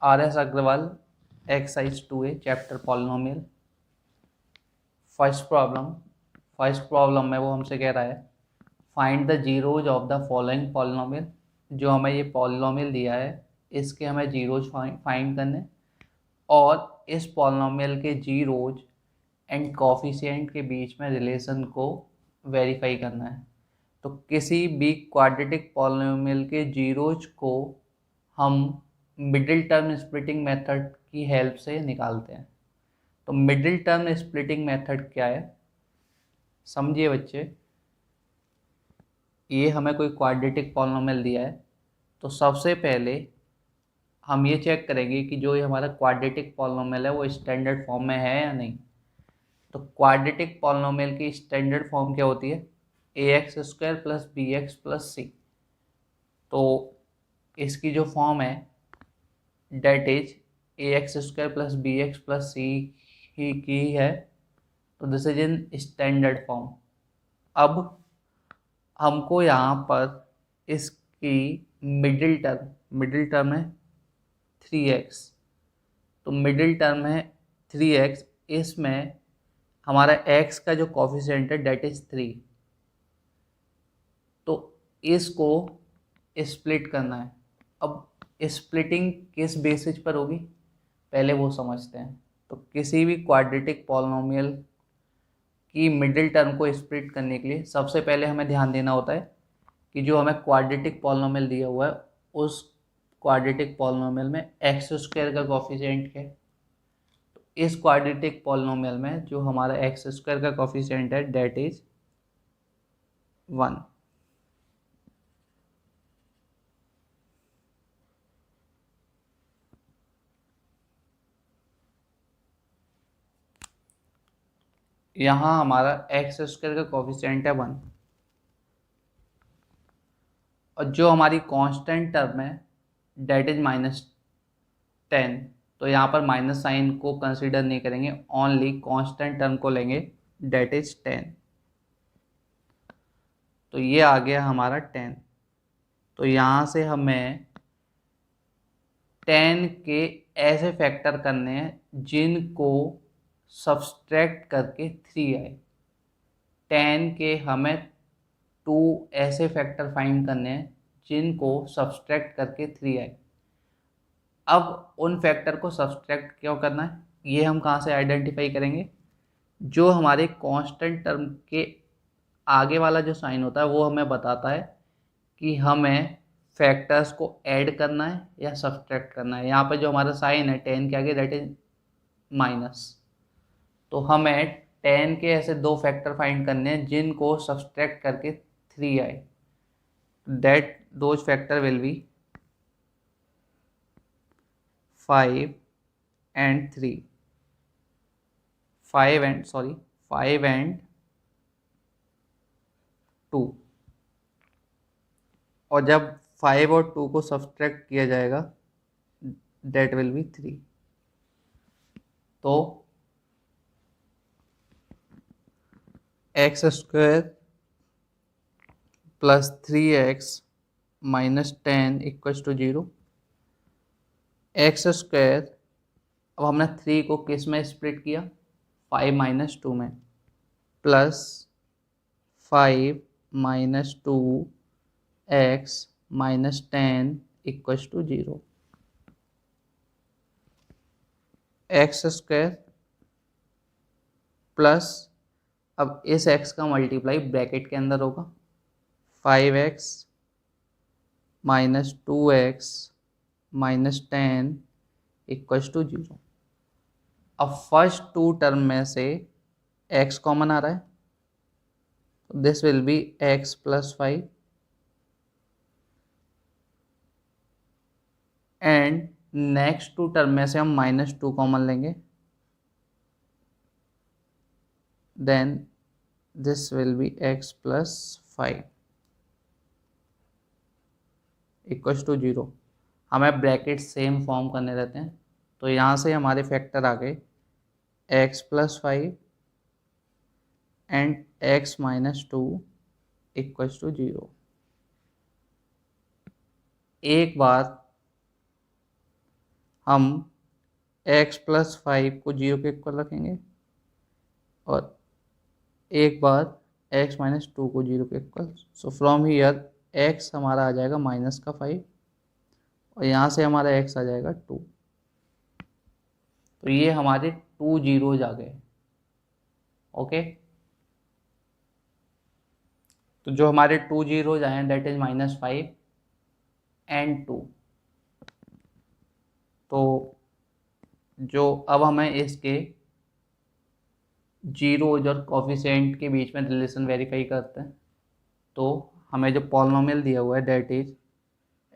RS Agarwal exercise 2A chapter polynomial. First problem में वो हमसे कह रहा है find the zeros of the following polynomial. जो हमें ये पॉलिनोमियल दिया है इसके हमें जीरोज फाइंड करने और इस पॉलिनोमियल के जीरोज एंड कोफिशिएंट के बीच में रिलेशन को वेरीफाई करना है। तो किसी भी क्वाड्रेटिक पॉलिनोमियल के जीरोज को हम मिडिल टर्म स्प्लिटिंग मेथड की हेल्प से निकालते हैं। तो मिडिल टर्म स्प्लिटिंग मेथड क्या है समझिए बच्चे। ये हमें कोई क्वाड्रेटिक पॉलिनोमियल दिया है तो सबसे पहले हम ये चेक करेंगे कि जो ये हमारा क्वाड्रेटिक पॉलिनोमियल है वो स्टैंडर्ड फॉर्म में है या नहीं। तो क्वाड्रेटिक पॉलिनोमियल की स्टैंडर्ड फॉर्म क्या होती है? ax² plus bx plus c। तो इसकी जो फॉर्म है that is ax² plus bx plus c ही की है। तो this is in standard form. अब हमको यहाँ पर इसकी मिडिल टर्म है 3x। तो मिडिल टर्म है 3x, इसमें हमारा x का जो कोफिशिएंट है डेट इज 3। तो इसको स्प्लिट करना है। अब स्प्लिटिंग किस बेसिस पर होगी पहले वो समझते हैं। तो किसी भी क्वाड्रेटिक पॉलिनोमियल की मिडिल टर्म को स्प्लिट करने के लिए सबसे पहले हमें ध्यान देना होता है कि जो हमें क्वाड्रेटिक पॉलिनोमियल दिया हुआ है उस क्वाड्रेटिक पॉलिनोमियल में x² का कोफिशिएंट है। तो इस क्वाड्रेटिक पॉलिनोमियल में जो हमारा x² का कोफिशिएंट है डेट इज 1। यहाँ हमारा x² का कोफिशिएंट है 1 और जो हमारी कांस्टेंट टर्म है डेट इज -10। तो यहाँ पर माइनस साइन को कंसीडर नहीं करेंगे, ओनली कांस्टेंट टर्म को लेंगे डेट इज 10। तो ये आ गया हमारा 10। तो यहाँ से हमें 10 के ऐसे फैक्टर करने हैं जिनको सब्सट्रैक्ट करके 3 आए। 10 के हमें 2 ऐसे फैक्टर फाइंड करने हैं जिनको सब्सट्रैक्ट करके 3 आए। अब उन फैक्टर को सब्सट्रैक्ट क्यों करना है ये हम कहाँ से आइडेंटिफाई करेंगे? जो हमारे कांस्टेंट टर्म के आगे वाला जो साइन होता है वो हमें बताता है कि हमें फैक्टर्स को ऐड करना है या सब्सट्रैक्ट करना है। यहाँ पे जो हमारा साइन है 10 के आगे दैट इज माइनस। तो हमें 10 के ऐसे 2 फैक्टर फाइंड करने हैं जिनको सब्सट्रैक्ट करके 3 आए। That those factor will B 5 and 3। 5 and 2। और जब 5 और 2 को सब्सट्रैक्ट किया जाएगा दैट विल बी 3। तो x² plus 3x minus 10 equals to 0। x², अब हमने 3 को किस में स्प्लिट किया? 5 माइनस 2 में, plus 5 minus 2x minus 10 equals to 0। x² plus, अब इस x का मल्टीप्लाई ब्रैकेट के अंदर होगा 5x minus 2x minus 10 equals to 0। अब फर्स्ट 2 टर्म में से x कॉमन आ रहा है तो this will be x plus 5 and next 2 term में से हम -2 कॉमन लेंगे then this will be x plus 5 equals to 0। हमें ब्रैकेट सेम फॉर्म करने रहते हैं। तो यहाँ से हमारे फैक्टर आ गए x plus 5 and x minus 2 equals to 0। एक बार हम x प्लस 5 को 0 के इक्वल रखेंगे और एक बार x माइनस 2 को 0 के equal. So from here x हमारा आ जाएगा -5 और यहाँ से हमारा x आ जाएगा 2। तो ये हमारे 2 जीरोज आ गए। ओके, तो जो हमारे 2 जीरोज आए हैं दैट इज -5 एंड 2। तो जो अब हमें इसके जीरोज और कोफिशिएंट के बीच में रिलेशन वेरीफाई करते हैं। तो हमें जो पॉलिनोमियल दिया हुआ है that is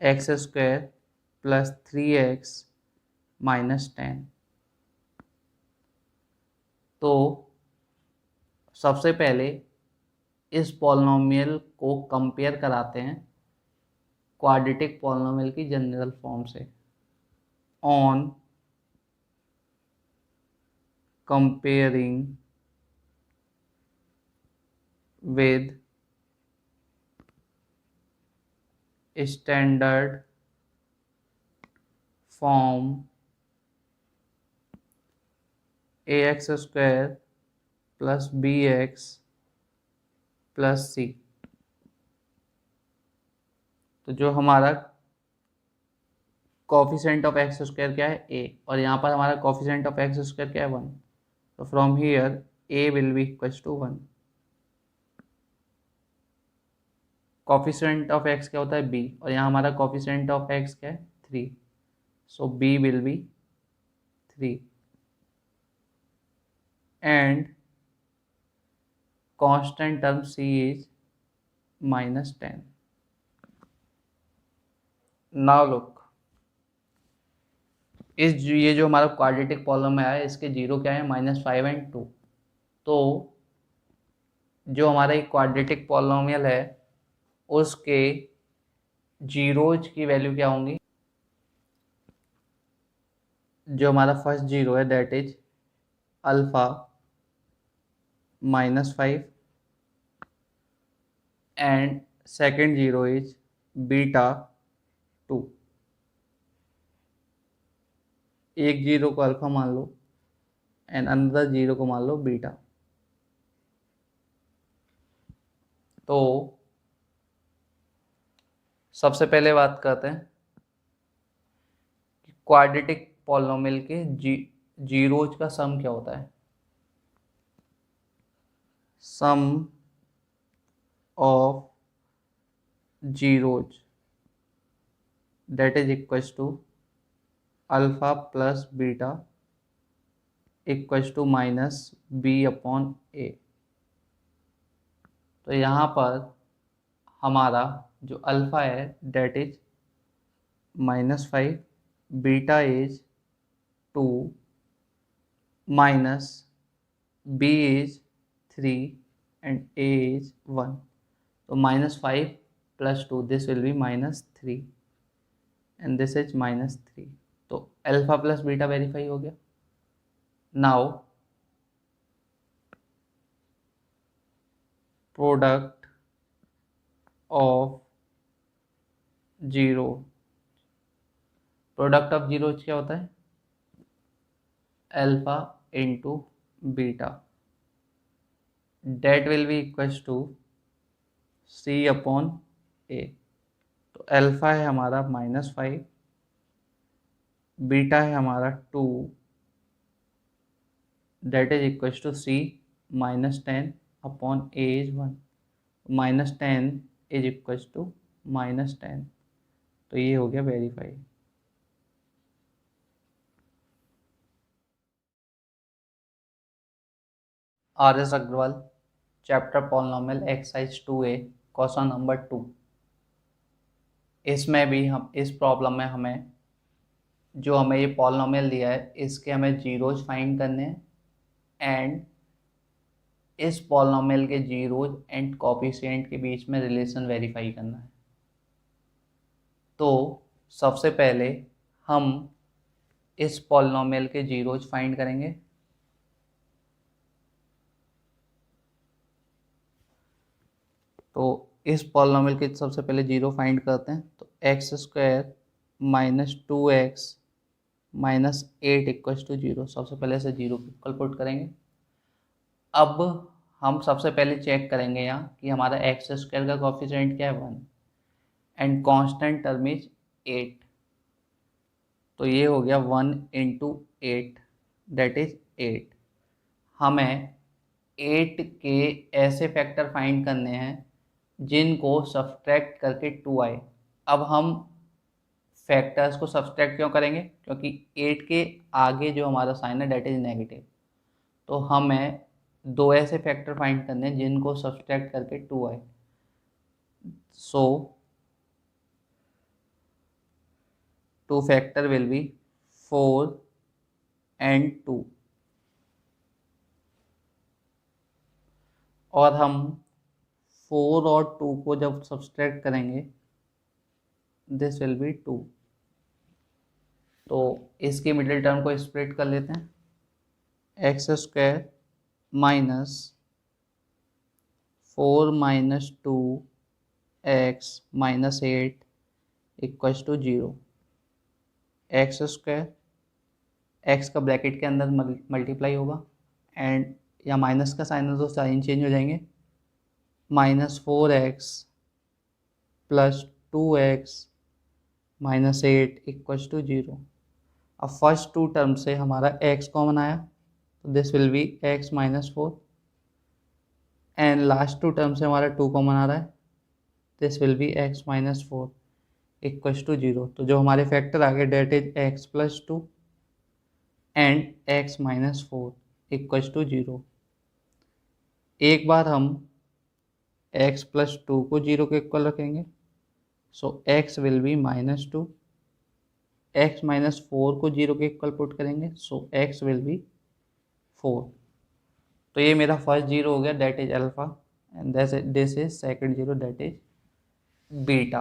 x² plus 3x minus 10। तो सबसे पहले इस पॉलिनोमियल को कंपेयर कराते हैं क्वाड्रेटिक पॉलिनोमियल की जनरल फॉर्म से। On comparing with standard form ax square plus bx plus c। तो जो हमारा कोफिशिएंट ऑफ एक्स स्क्वायर क्या है a, और यहाँ पर हमारा कोफिशिएंट ऑफ एक्स स्क्वायर क्या है 1। तो from here a will be equals to 1। Coefficient of x क्या होता है b, और यहाँ हमारा कोफिशिएंट ऑफ x क्या है 3। सो b will be 3 and constant term c is -10। Now look, ये जो हमारा क्वाड्रेटिक पॉलिनोमियल है इसके जीरो क्या है -5 एंड 2। तो जो हमारा एक क्वाड्रेटिक पॉलिनोमियल है उसके जीरोज की वैल्यू क्या होंगी। जो हमारा फर्स्ट जीरो है that is alpha -5 and second zero is beta 2। एक जीरो को अल्फा मान लो एंड अनदर जीरो को मान लो बीटा। तो सबसे पहले बात करते हैं कि क्वाड्रेटिक पॉलिनोमियल के जीरोज का सम क्या होता है। Sum of zeros that is equals to alpha plus beta equals to -b/a। तो यहाँ पर हमारा जो अल्फ़ा है that is -5, beta is 2, minus b is 3 and a is 1। तो -5 + 2 this will be -3 and this is -3। तो अल्फ़ा प्लस बीटा वेरीफाई हो गया। Now product of zero, product of zero क्या होता है alpha into beta, date will be equals to c/a। तो alpha है हमारा -5, बीटा है हमारा 2 that is equals to c -10/a is 1। -10 is equals to -10। तो ये हो गया verify. R.S. Agarwal, chapter polynomial exercise 2A, question number 2। इसमें भी हम इस प्रॉब्लम में हमें जो हमें ये पॉलिनोमियल दिया है इसके हमें जीरोज फाइंड करने हैं एंड इस पॉलिनोमियल के जीरोज एंड कोफिशिएंट के बीच में रिलेशन वेरीफाई करना है। तो सबसे पहले हम इस पॉलिनोमियल के जीरोज फाइंड करेंगे। तो इस पॉलिनोमियल के सबसे पहले जीरो फाइंड करते हैं। तो x² - 2x minus 8 equals to 0। सबसे पहले से 0 को इक्वल पुट करेंगे। अब हम सबसे पहले चेक करेंगे यहाँ कि हमारा एक्स स्क्वायर का कोफिशिएंट क्या है 1 एंड कांस्टेंट टर्म इज 8। तो ये हो गया 1 इंटू 8 दैट इज 8। हमें 8 के ऐसे फैक्टर फाइंड करने हैं जिनको सब्सट्रैक्ट करके 2 आए। अब हम फैक्टर्स को सब्सट्रैक्ट क्यों करेंगे? क्योंकि 8 के आगे जो हमारा साइन है डेट इज नेगेटिव। तो हमें दो ऐसे फैक्टर फाइंड करने हैं जिनको सब्सट्रैक्ट करके 2 आए। So two factor will be 4 and 2। और हम 4 और 2 को जब सब्सट्रैक्ट करेंगे दिस विल बी 2। तो इसकी मिडिल टर्म को स्प्लिट कर लेते हैं। X square minus 4 minus 2 x minus 8 equals to 0। X square x का ब्रैकेट के अंदर मल्टीप्लाई होगा एंड या माइनस का साइन है तो साइन चेंज हो जाएंगे। Minus 4x plus 2x minus 8 equals to 0। अब फर्स्ट टू टर्म से हमारा x कॉमन आया तो this will be x minus 4 and last two term से हमारा 2 कॉमन आ रहा है this will be x minus 4 equals to 0। तो जो हमारे फैक्टर आ गए that is x plus 2 and x minus 4 equals to 0। एक बार हम x प्लस 2 को 0 के इक्वल रखेंगे सो x will be minus 2। x minus 4 को 0 के इक्वल पुट करेंगे सो x विल बी 4। तो ये मेरा फर्स्ट 0 हो गया that is alpha and this is second 0 that is beta.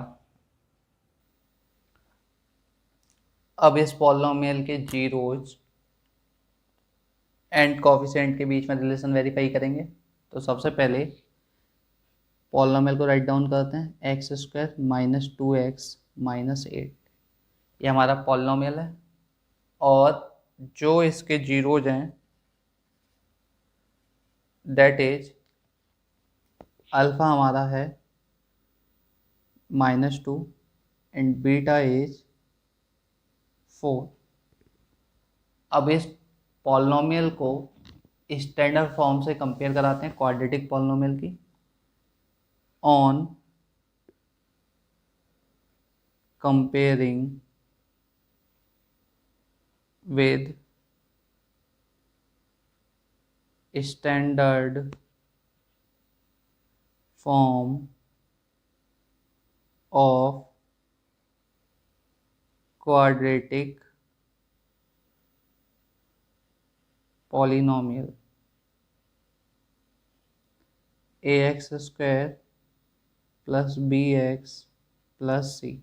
अब इस पॉलिनोमियल के जीरोज एंड कोफिशिएंट के बीच में रिलेशन वेरीफाई करेंगे। तो सबसे पहले पॉलिनोमियल को राइट डाउन करते हैं x square minus 2x minus 8। ये हमारा पॉलिनोमियल है और जो इसके जीरोज हैं दैट इज अल्फा हमारा है -2 एंड बीटा इज 4। अब इस पॉलिनोमियल को स्टैंडर्ड फॉर्म से कंपेयर कराते हैं क्वाड्रेटिक पॉलिनोमियल की। On comparing with standard form of quadratic polynomial ax square plus bx plus c।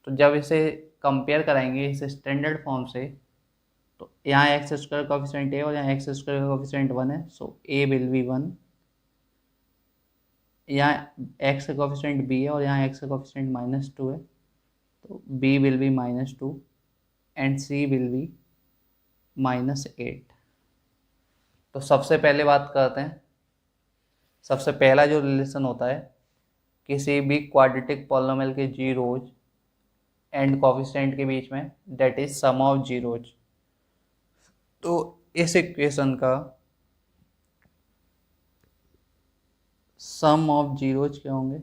तो जब इसे कंपेयर कराएंगे इस स्टैंडर्ड फॉर्म से तो यहाँ एक्स स्क्वायर का कोफिशिएंट है और यहाँ एक्स स्क्वायर का कोफिशिएंट 1 है सो ए विल बी 1। यहाँ एक्स का कोफिशिएंट बी है और यहाँ एक्स का कोफिशिएंट -2 है तो b will be -2 and c will be -8। तो सबसे पहले बात करते हैं, सबसे पहला जो रिलेशन होता है किसी भी क्वाड्रेटिक पॉलिनोमियल के जीरोज एंड कोफिशिएंट के बीच में that is sum of zeros. तो इस इक्वेशन का सम ऑफ जीरोज क्या होंगे?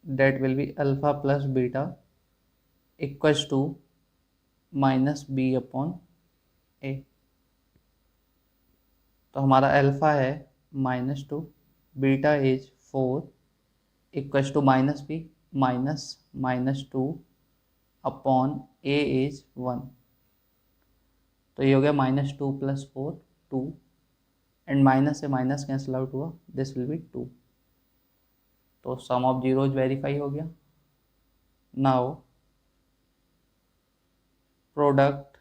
That will be alpha plus beta equals to minus B upon A. तो हमारा अल्फा है -2, beta is 4 equals to minus B -2 upon A is 1। तो ये हो गया -2 प्लस 4 2 एंड माइनस से माइनस कैंसिल आउट हुआ दिस विल बी 2। तो सम ऑफ जीरोज वेरीफाई हो गया। Now product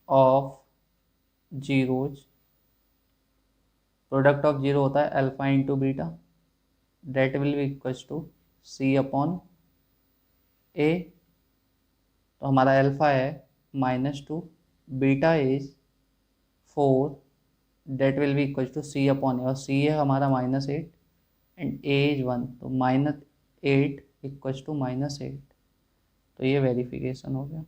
of zeros, product of zero होता है alpha into beta that will be equals to C upon A, तो हमारा alpha है -2, beta is 4, that will be equal to C upon A, और C है हमारा -8 एंड ए इज 1, तो -8 equal to -8, तो ये वेरिफिकेशन हो गया।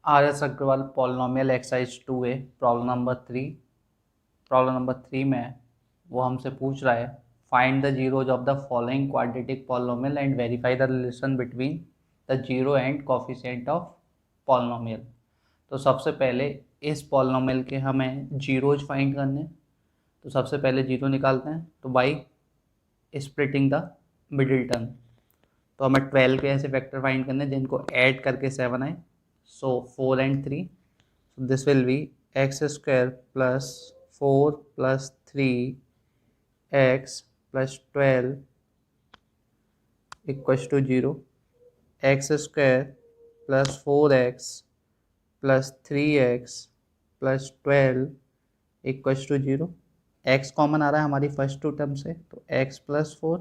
R S Agarwal polynomial exercise 2A problem number 3। Problem number 3 में वो हमसे पूछ रहा है find the zeros of the following quadratic polynomial and verify the relation between the zero and coefficient of polynomial. तो सबसे पहले इस पॉलिनोमियल के हमें जीरोज फाइंड करने, तो सबसे पहले जीरो निकालते हैं, तो by splitting the middle term. तो हमें 12 के ऐसे फैक्टर फाइंड करने जिनको ऐड करके 7 आए, सो 4 and 3, so this will be x square plus 4 plus 3x plus 12 equals to 0, x square plus 4x plus 3x plus 12 equals to 0। x common आ रहा है हमारी फर्स्ट टू टर्म से, तो x plus 4,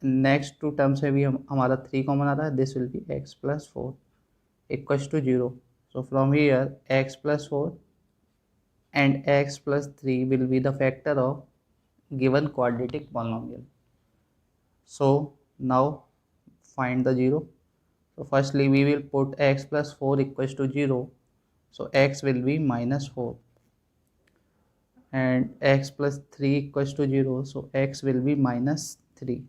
next two term से भी हमारा 3 common आ रहा है, this will be x plus 4 equals to 0। So from here x plus 4 and x plus 3 will be the factor of given quadratic polynomial. So now find the 0. So firstly we will put x plus 4 equals to 0. So x will be -4 and x plus 3 equals to 0. So x will be -3।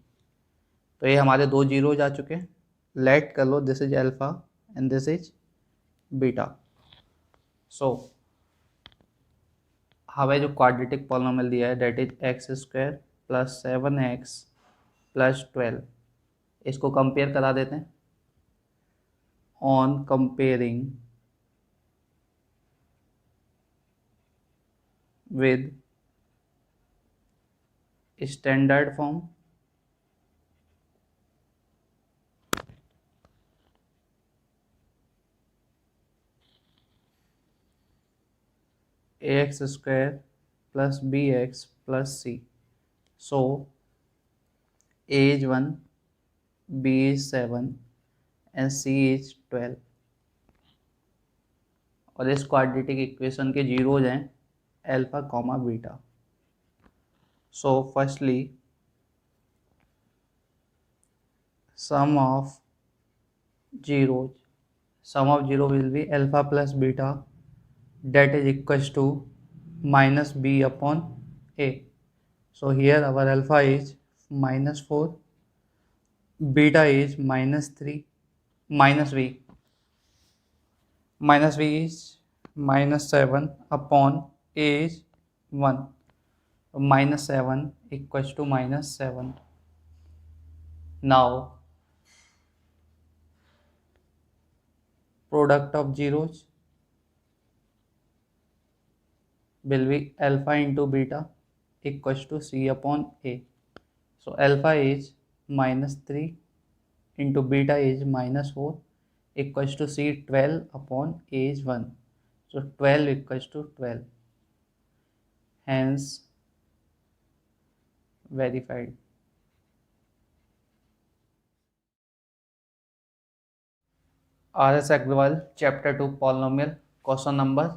तो ये हमारे दो zeros आ चुके हैं। Let कर लो this is alpha and this is beta. So हमें जो क्वाड्रेटिक पॉलिनोमियल दिया है that is x square plus 7x plus 12, इसको कंपेयर करा देते हैं। On comparing with standard form ax square plus bx plus c, so a is 1, b is 7 and c is 12, और इस क्वाड्रेटिक इक्वेशन के zeros हैं alpha comma beta. So firstly sum of zeros, sum of zero will be alpha plus beta that is equals to minus b upon a. So here our alpha is -4, beta is -3, minus b is -7 upon a is 1. So -7 equals to -7. Now product of zeros will be alpha into beta equals to c upon a. So alpha is -3 into beta is -4 equals to c 12 upon a is 1. So 12 equals to 12. Hence verified. R.S. Agrawal chapter 2 polynomial question number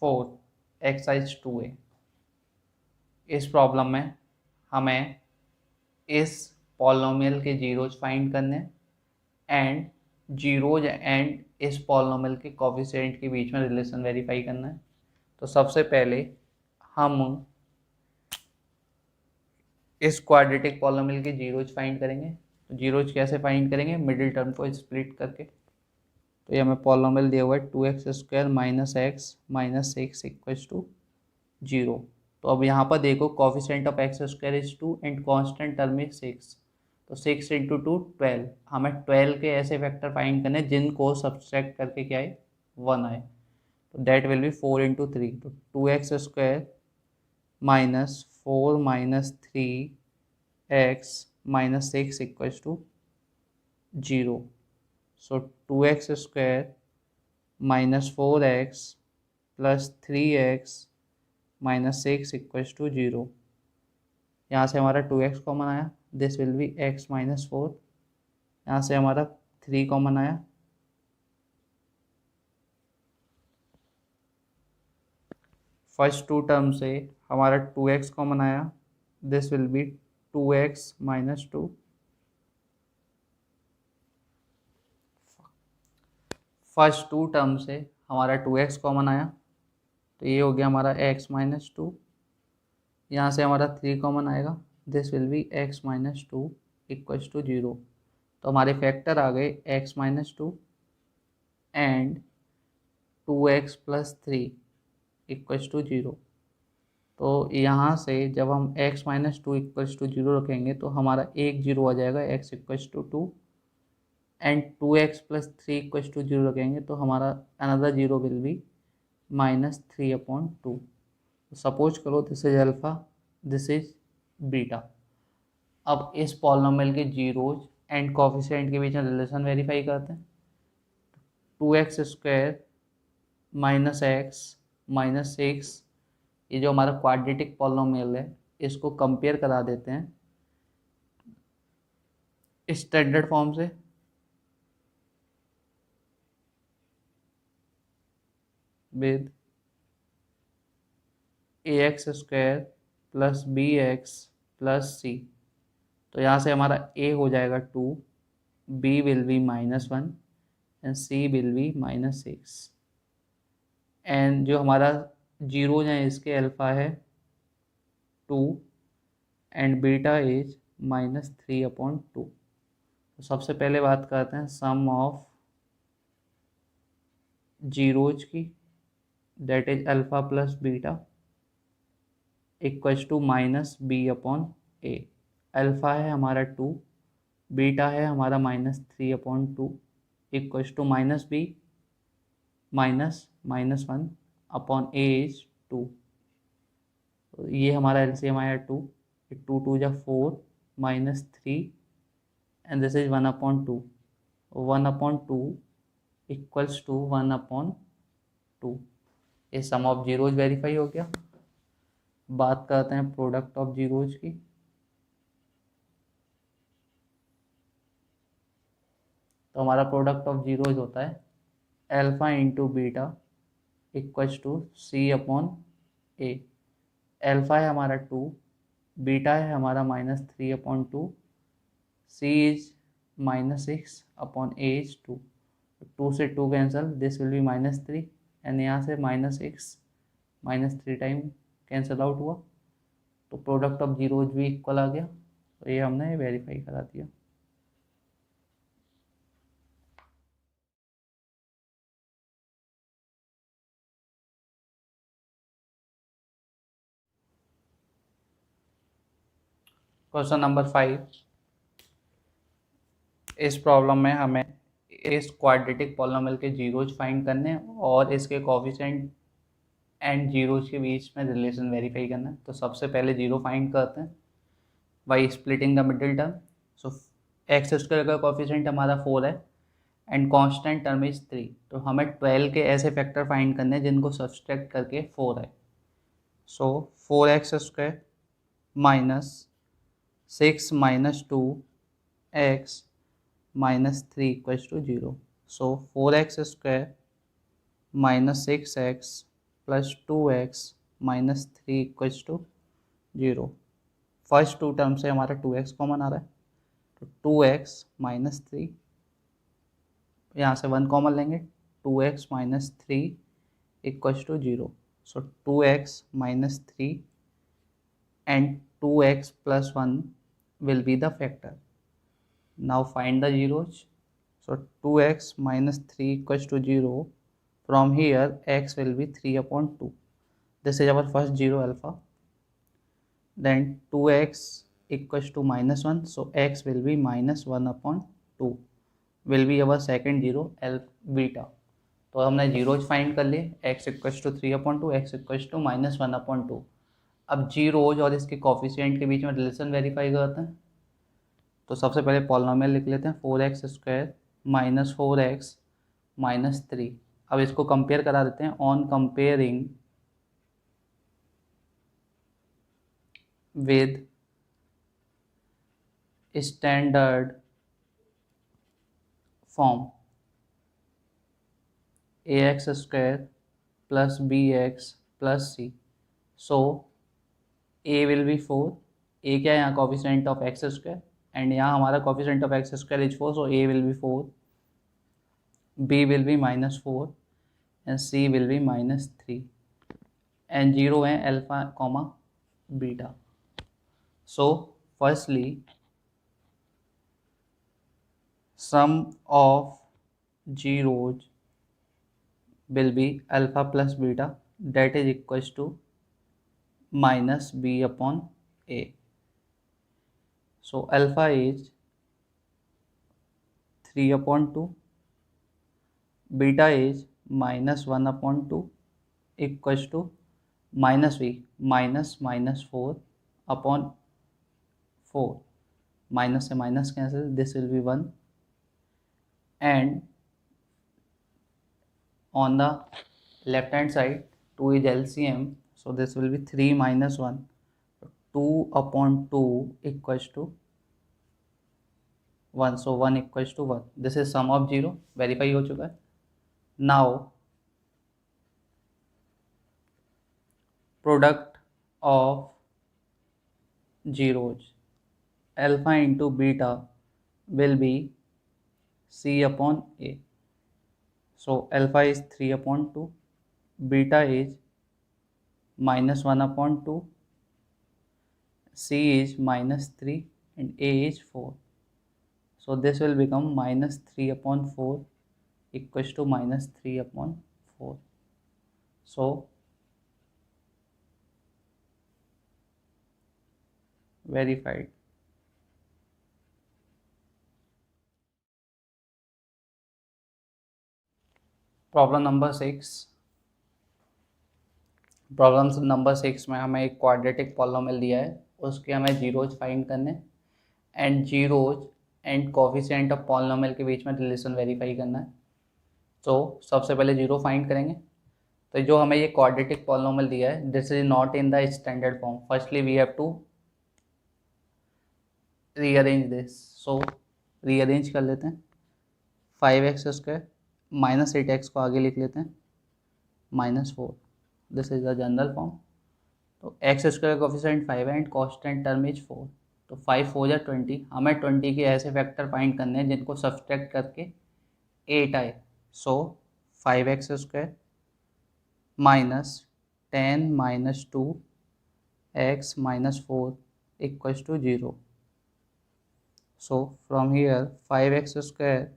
4 exercise 2A। इस problem में हमें इस polynomial के zeros find करने and zeros and इस polynomial के coefficient के बीच में रिलेशन वेरीफाई करना है। तो सबसे पहले हम इस क्वाड्रेटिक पॉलिनोमियल के जीरोज फाइंड करेंगे। तो जीरोज कैसे फाइंड करेंगे? मिडिल टर्म को स्प्लिट करके। तो ये हमें पॉलिनोमियल दिया हुआ है 2x² - x - 6 इक्वल्स टू 0। तो अब यहाँ पर देखो coefficient of x² is 2 and constant term is 6। तो 6 × 2 12। हमें 12 के ऐसे फैक्टर फाइंड करने जिनको सब्सट्रैक्ट करके क्या आए 1 आए। तो दैट विल बी 4 × 3। तो 2x² - 4 - 3x - 6 equals to 0. So 2x square minus 4x plus 3x minus 6 equals to 0. यहाँ से हमारा 2x कॉमन आया, this will be x minus 4. यहाँ से हमारा 3 कॉमन आया, फर्स्ट टू टर्म से हमारा 2x कॉमन आया, this will be 2x minus 2. First two term से हमारा 2x कॉमन आया, तो ये हो गया हमारा x माइनस 2. यहाँ से हमारा 3 कॉमन आएगा, this will be x minus 2 equals to 0. तो हमारे फैक्टर आ गए x minus 2 and 2x plus 3 equals to 0. तो यहाँ से जब हम x माइनस 2 इक्वल्स टू 0 रखेंगे तो हमारा एक 0 आ जाएगा, x equals to 2 and 2x plus 3 equals to 0 रखेंगे तो हमारा another 0 will be minus 3/2. Suppose करो this is alpha, this is beta. अब इस पॉलिनोमियल के जीरोज एंड कोफिशिएंट के बीच में रिलेशन वेरीफाई करते हैं. 2x square minus x minus 6, ये जो हमारा क्वाड्रेटिक पॉलिनोमियल है इसको कंपेयर करा देते हैं स्टैंडर्ड फॉर्म से. With ax square plus bx plus c. तो यहाँ से हमारा a हो जाएगा 2, b will B -1 and c will be -6. And जो हमारा जीरो है इसके अल्फ़ा है 2 एंड बीटा इज -3/2. तो सबसे पहले बात करते हैं सम ऑफ जीरोज की, that is alpha plus beta equals to -b/a. Alpha है हमारा 2, बीटा है हमारा -3/2 equals to -b -1/a is 2. तो ये हमारा एलसीएम आया 2, 2 2 जा 4 -3 and this is 1/2. 1/2 equals to 1/2. ये सम ऑफ जीरोज वेरीफाई हो गया. बात करते हैं प्रोडक्ट ऑफ जीरोज की. तो हमारा प्रोडक्ट ऑफ जीरोज होता है alpha into beta equals to c/a. Alpha है हमारा 2, बीटा है हमारा -3/2, c इज -6/a इज 2. 2 से 2 cancel, this will be -3 and यहाँ से -6 -3 टाइम कैंसिल आउट हुआ. तो प्रोडक्ट ऑफ जीरोज भी इक्वल आ गया. तो ये हमने वेरीफाई करा दिया. Question number 5. इस प्रॉब्लम में हमें इस क्वाड्रेटिक पॉलिनोमियल के जीरोज फाइंड करने हैं और इसके कोफिशिएंट एंड जीरोज के बीच में रिलेशन वेरीफाई करना है. तो सबसे पहले जीरो फाइंड करते हैं by splitting the middle term. So x square का कोफिशिएंट हमारा 4 है एंड कांस्टेंट टर्म इज 3. तो हमें 12 के ऐसे फैक्टर फाइंड करने हैं जिनको सब्सट्रैक्ट करके 4 है. So 4x square minus 6 minus 2x minus 3 equals to 0. So 4x square minus 6x plus 2x minus 3 equals to 0. First two term से हमारा 2x कॉमन आ रहा है, तो 2x माइनस 3, यहाँ से 1 कॉमन लेंगे, 2x minus 3 equals to 0. So 2x minus 3 and 2x plus 1 will be the factor. Now find the zeros. So 2x minus 3 equals to 0. From here x will be 3/2. This is our first zero alpha. Then 2x equals to -1. So x will be -1/2. Will be our second zero beta. तो हमने zeros find कर लिए. x equals to 3/2, x equals to -1/2. अब zeros और इसके coefficient के बीच में रिलेशन वेरीफाई करते हैं. तो सबसे पहले पॉलिनोमियल लिख लेते हैं 4x² माइनस 4x माइनस 3। अब इसको कंपेयर करा देते हैं। On comparing with standard form ax² plus bx plus c। So a will be 4। a क्या है यहाँ? कोफिशिएंट ऑफ x² एंड यहाँ हमारा coefficient of x² is 4, so a will be 4, b will be -4 and c will be -3 and 0 है alpha comma beta. So firstly sum of zeros will be alpha plus beta, that is equals to minus b upon a. So alpha is 3 upon 2, beta is minus 1 upon 2 equals to minus b minus minus 4 upon 4, minus से minus cancel, this will be 1 and on the left hand side 2 is LCM, so this will be 3 minus 1, 2 upon 2 equals to 1, so 1 equals to 1. This is sum of 0, verify हो चुका है. Now product of zeros, alpha into beta will be c upon a. So alpha is 3 upon 2, beta is minus 1 upon 2, c is minus 3 and a is 4. So this will become minus 3 upon 4 equals to minus 3 upon 4. So verified. Problem number 6। Problem number 6 में हमें एक quadratic polynomial दिया है, उसके हमें zeros find करने and zeros and coefficient of polynomial के बीच में रिलेशन वेरीफाई करना है। तो सबसे पहले जीरो फाइंड करेंगे। तो जो हमें ये क्वाड्रेटिक पॉलिनोमियल दिया है, this is not in the standard form. Firstly we have to rearrange this. So rearrange कर लेते हैं। 5x² माइनस 8x को आगे लिख लेते हैं -4, this is the general form. तो x² कोफिशिएंट 5 है एंड कांस्टेंट टर्म इज 4। तो 5 4 या 20, हमें 20 के ऐसे फैक्टर फाइंड करने हैं जिनको सब्सट्रैक्ट करके 8 आए। So 5x² minus 10 minus 2x minus 4 equals to 0। So from here 5x²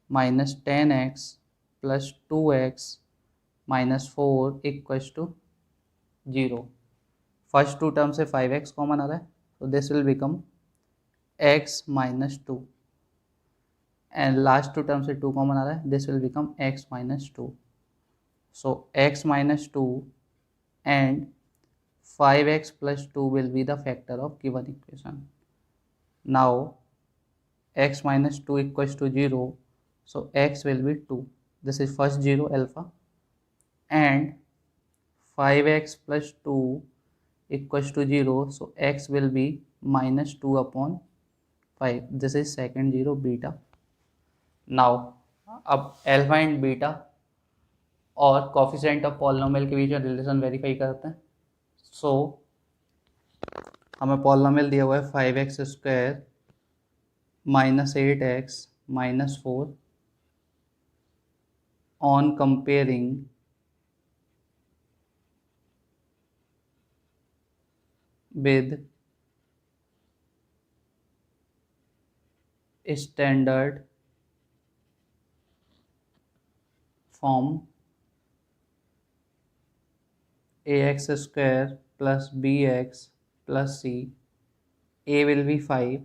minus 10x plus 2x minus 4 equals to 0. First two term से 5x कॉमन आ रहा है, so this will become x minus 2 and last two term से 2 common आ रहा है, this will become x minus 2. So x minus 2 and 5x plus 2 will be the factor of given equation. Now x minus 2 equals to 0, so x will be 2. This is first 0 alpha and 5x plus 2 equals to 0, so x will be minus 2 upon 5. This is second 0 beta. Now अब alpha and beta और coefficient of polynomial के बीच में relation verify करते हैं। सो हमें polynomial दिया हुआ है 5x² minus 8x minus 4 on comparing with standard form ax² plus bx plus c. A will be 5,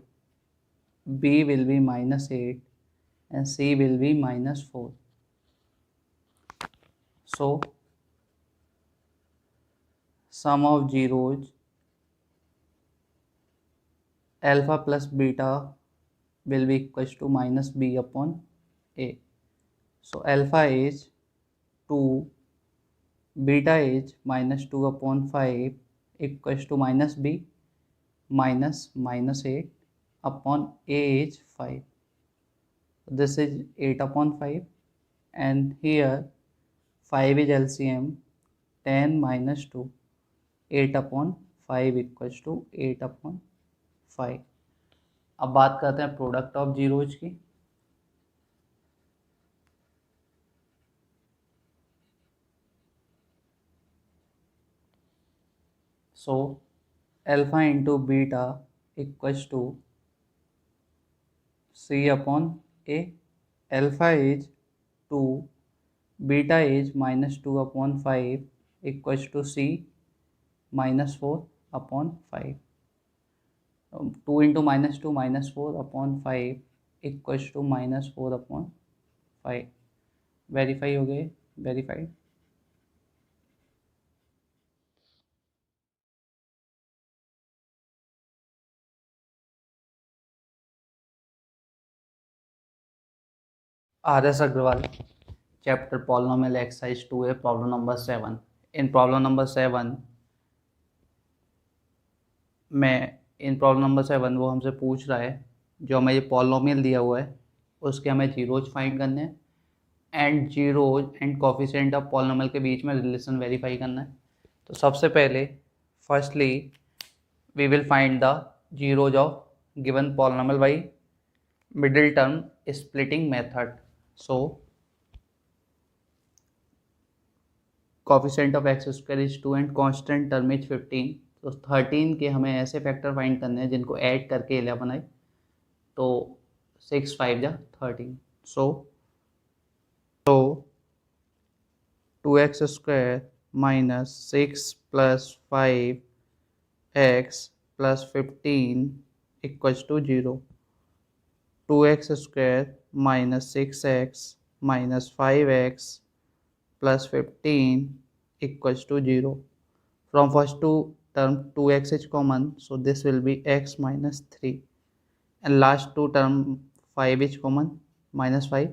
b will be -8 and c will be -4. So sum of zeros alpha plus beta will be equals to minus b upon a. So alpha is 2, beta is minus 2 upon 5 equals to minus b minus minus 8 upon a is 5. This is 8 upon 5, and here 5 is LCM, 10 minus 2, 8 upon 5 equals to 8 upon 5. अब बात करते हैं product of zeros की. So alpha into beta equals to c upon a. Alpha is 2, beta is minus 2 upon 5 equals to c minus 4 upon 5. 2 into minus 2 minus 4 upon 5 equals to minus 4 upon 5. Verify हो गए, verified. RS Agarwal, chapter polynomial exercise 2 है, problem number 7. In problem number 7 वो हमसे पूछ रहा है जो हमें ये पॉलिनोमियल दिया हुआ है उसके हमें जीरोज फाइंड करने हैं and zeros and coefficient of polynomial के बीच में रिलेशन वेरीफाई करना है. तो सबसे पहले firstly we will find the zeros of given polynomial by middle term splitting method. So coefficient of x square is 2 and constant term is 15. तो 13 के हमें ऐसे फैक्टर फाइंड करने हैं जिनको ऐड करके 11 आए. तो 6 5 जा 13. So 2x square minus 6 plus 5x plus 15 equals to 0. 2x square minus 6x minus 5x plus 15 equals to 0. From first two term 2x is common, so this will be x minus 3, and last two term 5 is common, minus 5,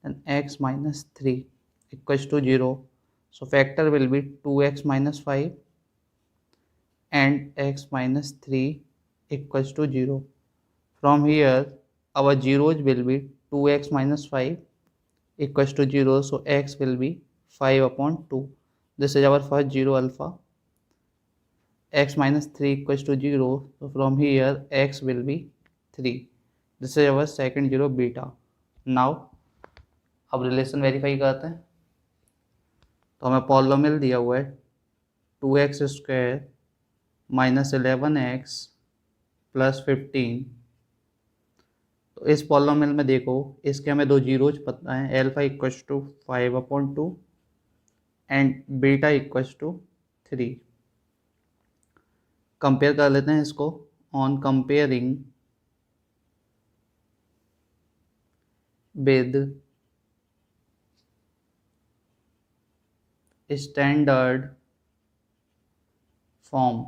and x minus 3 equals to 0. So factor will be 2x minus 5 and x minus 3 equals to 0. From here our zeros will be 2x minus 5 equals to 0, so x will be 5 upon 2. This is our first zero alpha. X minus 3 equals to 0, so from here x will be 3. This is our second zero beta. Now अब relation verify करते हैं. तो हमें polynomial दिया हुआ है 2x square minus 11x plus 15. तो इस पॉलिनोमियल में देखो इसके हमें दो जीरोज पता है, alpha equals to 5 upon 2 and beta equals to 3. Compare कर लेते हैं इसको. On comparing with standard form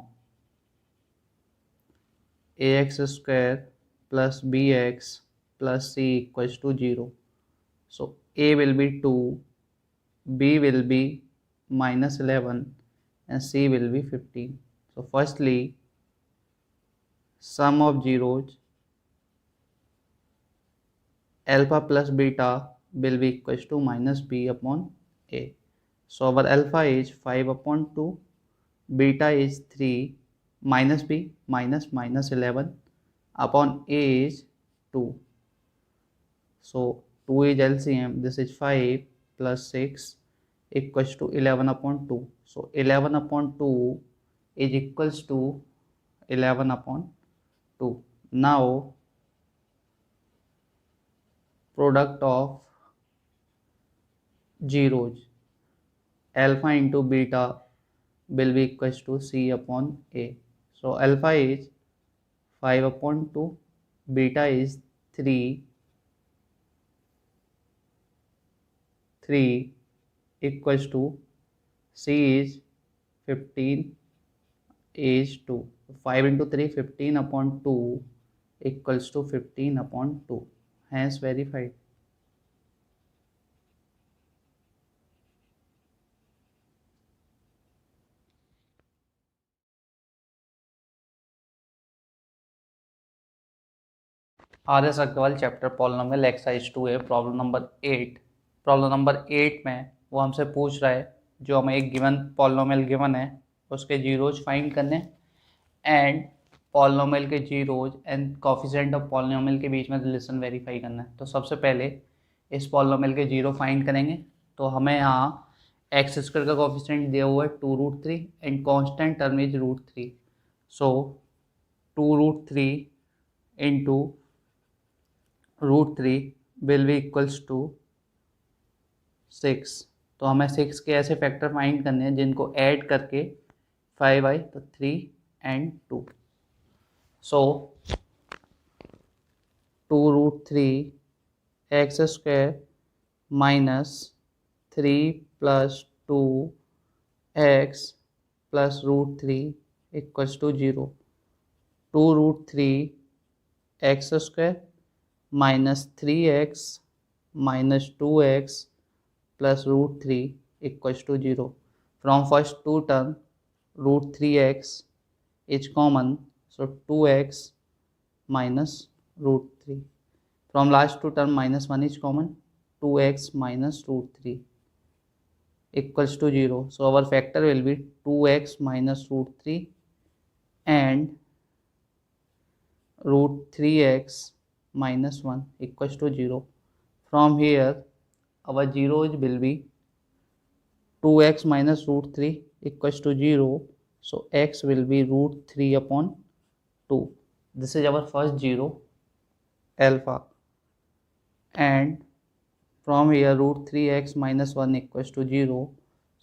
ax square plus bx plus c equals to 0. So a will be 2, b will be minus 11 and c will be 15. So firstly sum of zeros alpha plus beta will be equals to minus b upon a. So our alpha is 5 upon 2, beta is 3, minus b minus minus 11 upon a is 2. So 2 is LCM, this is 5 plus 6 equals to 11 upon 2. So 11 upon 2 is equals to 11 upon 2. Now product of zeros alpha into beta will be equals to c upon a. So alpha is 5 upon 2, beta is 3 equals to c is 15 is 2. 5 into 3 15 upon 2 equals to 15/2, hence verified. RS Agarwal chapter polynomial exercise 2 है, problem number 8। Problem number 8 में वो हमसे पूछ रहा है जो हमें एक गिवन पॉलिनोमियल गिवन है उसके जीरोज फाइंड करने एंड पॉलिनोमियल के zeros and coefficient of polynomial के बीच में रिलेशन वेरीफाई करना है। तो सबसे पहले इस पॉलिनोमियल के जीरो फाइंड करेंगे। तो हमें यहाँ एक्स स्क्वायर का कोफिशिएंट दिया हुआ है 2√3 and constant term is √3। So 2√3 into √3 will be equals to 6। तो हमें 6 के ऐसे फैक्टर फाइंड करने हैं जिनको ऐड करके 5 आए, तो 3 and 2। So 2√3 x square minus 3 plus 2 x plus √3 equals to 0। 2√3 x square minus 3x minus 2x plus √3 equals to 0। From first two term √3x is common, so 2x minus √3। From last two term -1 is common, 2x minus √3 equals to 0। So our factor will be 2x minus √3 and √3x minus 1 equals to 0. From here our zeros will be 2x minus √3 equals to 0. So x will be √3/2. This is our first zero alpha, and from here √3x minus 1 equals to 0.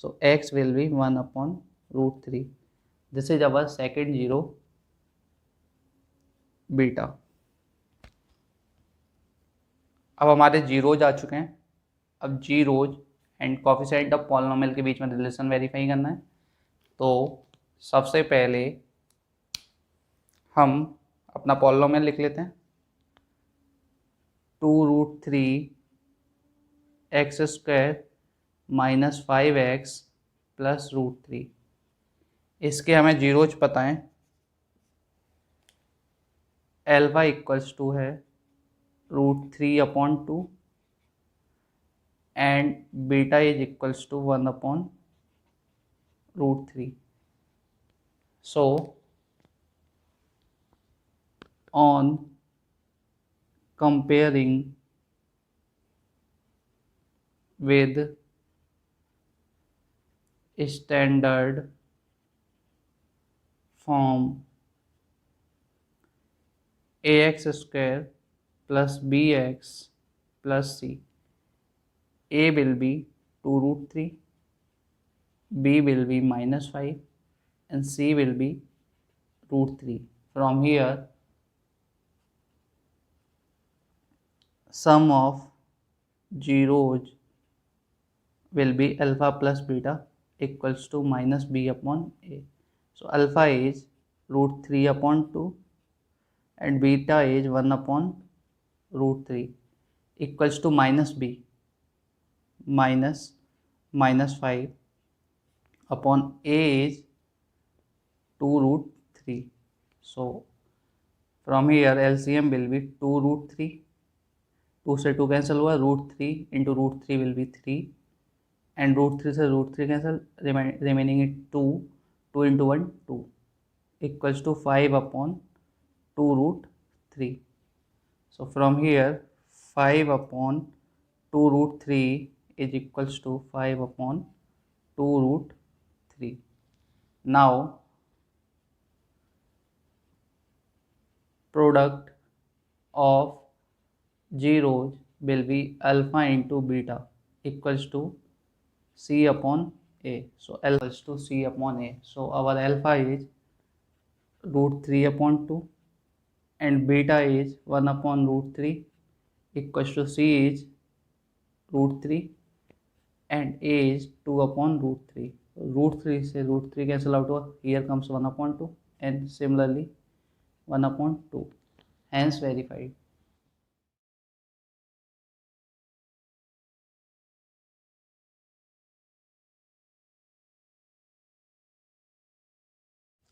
So x will be 1/√3. This is our second zero beta. अब हमारे zeros आ चुके हैं। अब zeros and coefficient of polynomial के बीच में relation verify करना है। तो सबसे पहले हम अपना पॉलिनोमियल लिख लेते हैं। 2√3 x square minus 5x plus √3। इसके हमें जीरोज पता है। एल्फा इक्वल्स टू है √3/2 and beta is equals to 1/√3. So on comparing with standard form ax square plus bx plus c, a will be 2√3, b will be -5 and c will be √3. From here sum of zeros will be alpha plus beta equals to -b/a. So alpha is √3/2 and beta is 1/√3 equals to -b minus -5 upon a is 2√3. So from here LCM will be 2√3, 2 से 2 cancel हुआ, √3 into √3 will be 3 and √3 से √3 cancel, remaining is 2, 2 into 1 2 equals to 5/2√3. So from here 5/2√3 is equals to 5/2√3. Now product of zeros will be alpha into beta equals to c/a. So alpha equals to c/a. So our alpha is √3/2 and beta is 1/√3 equals to c is √3 and a is 2/√3. √3 से √3 cancel out हुआ, here comes 1/2 and similarly 1/2, hence verified.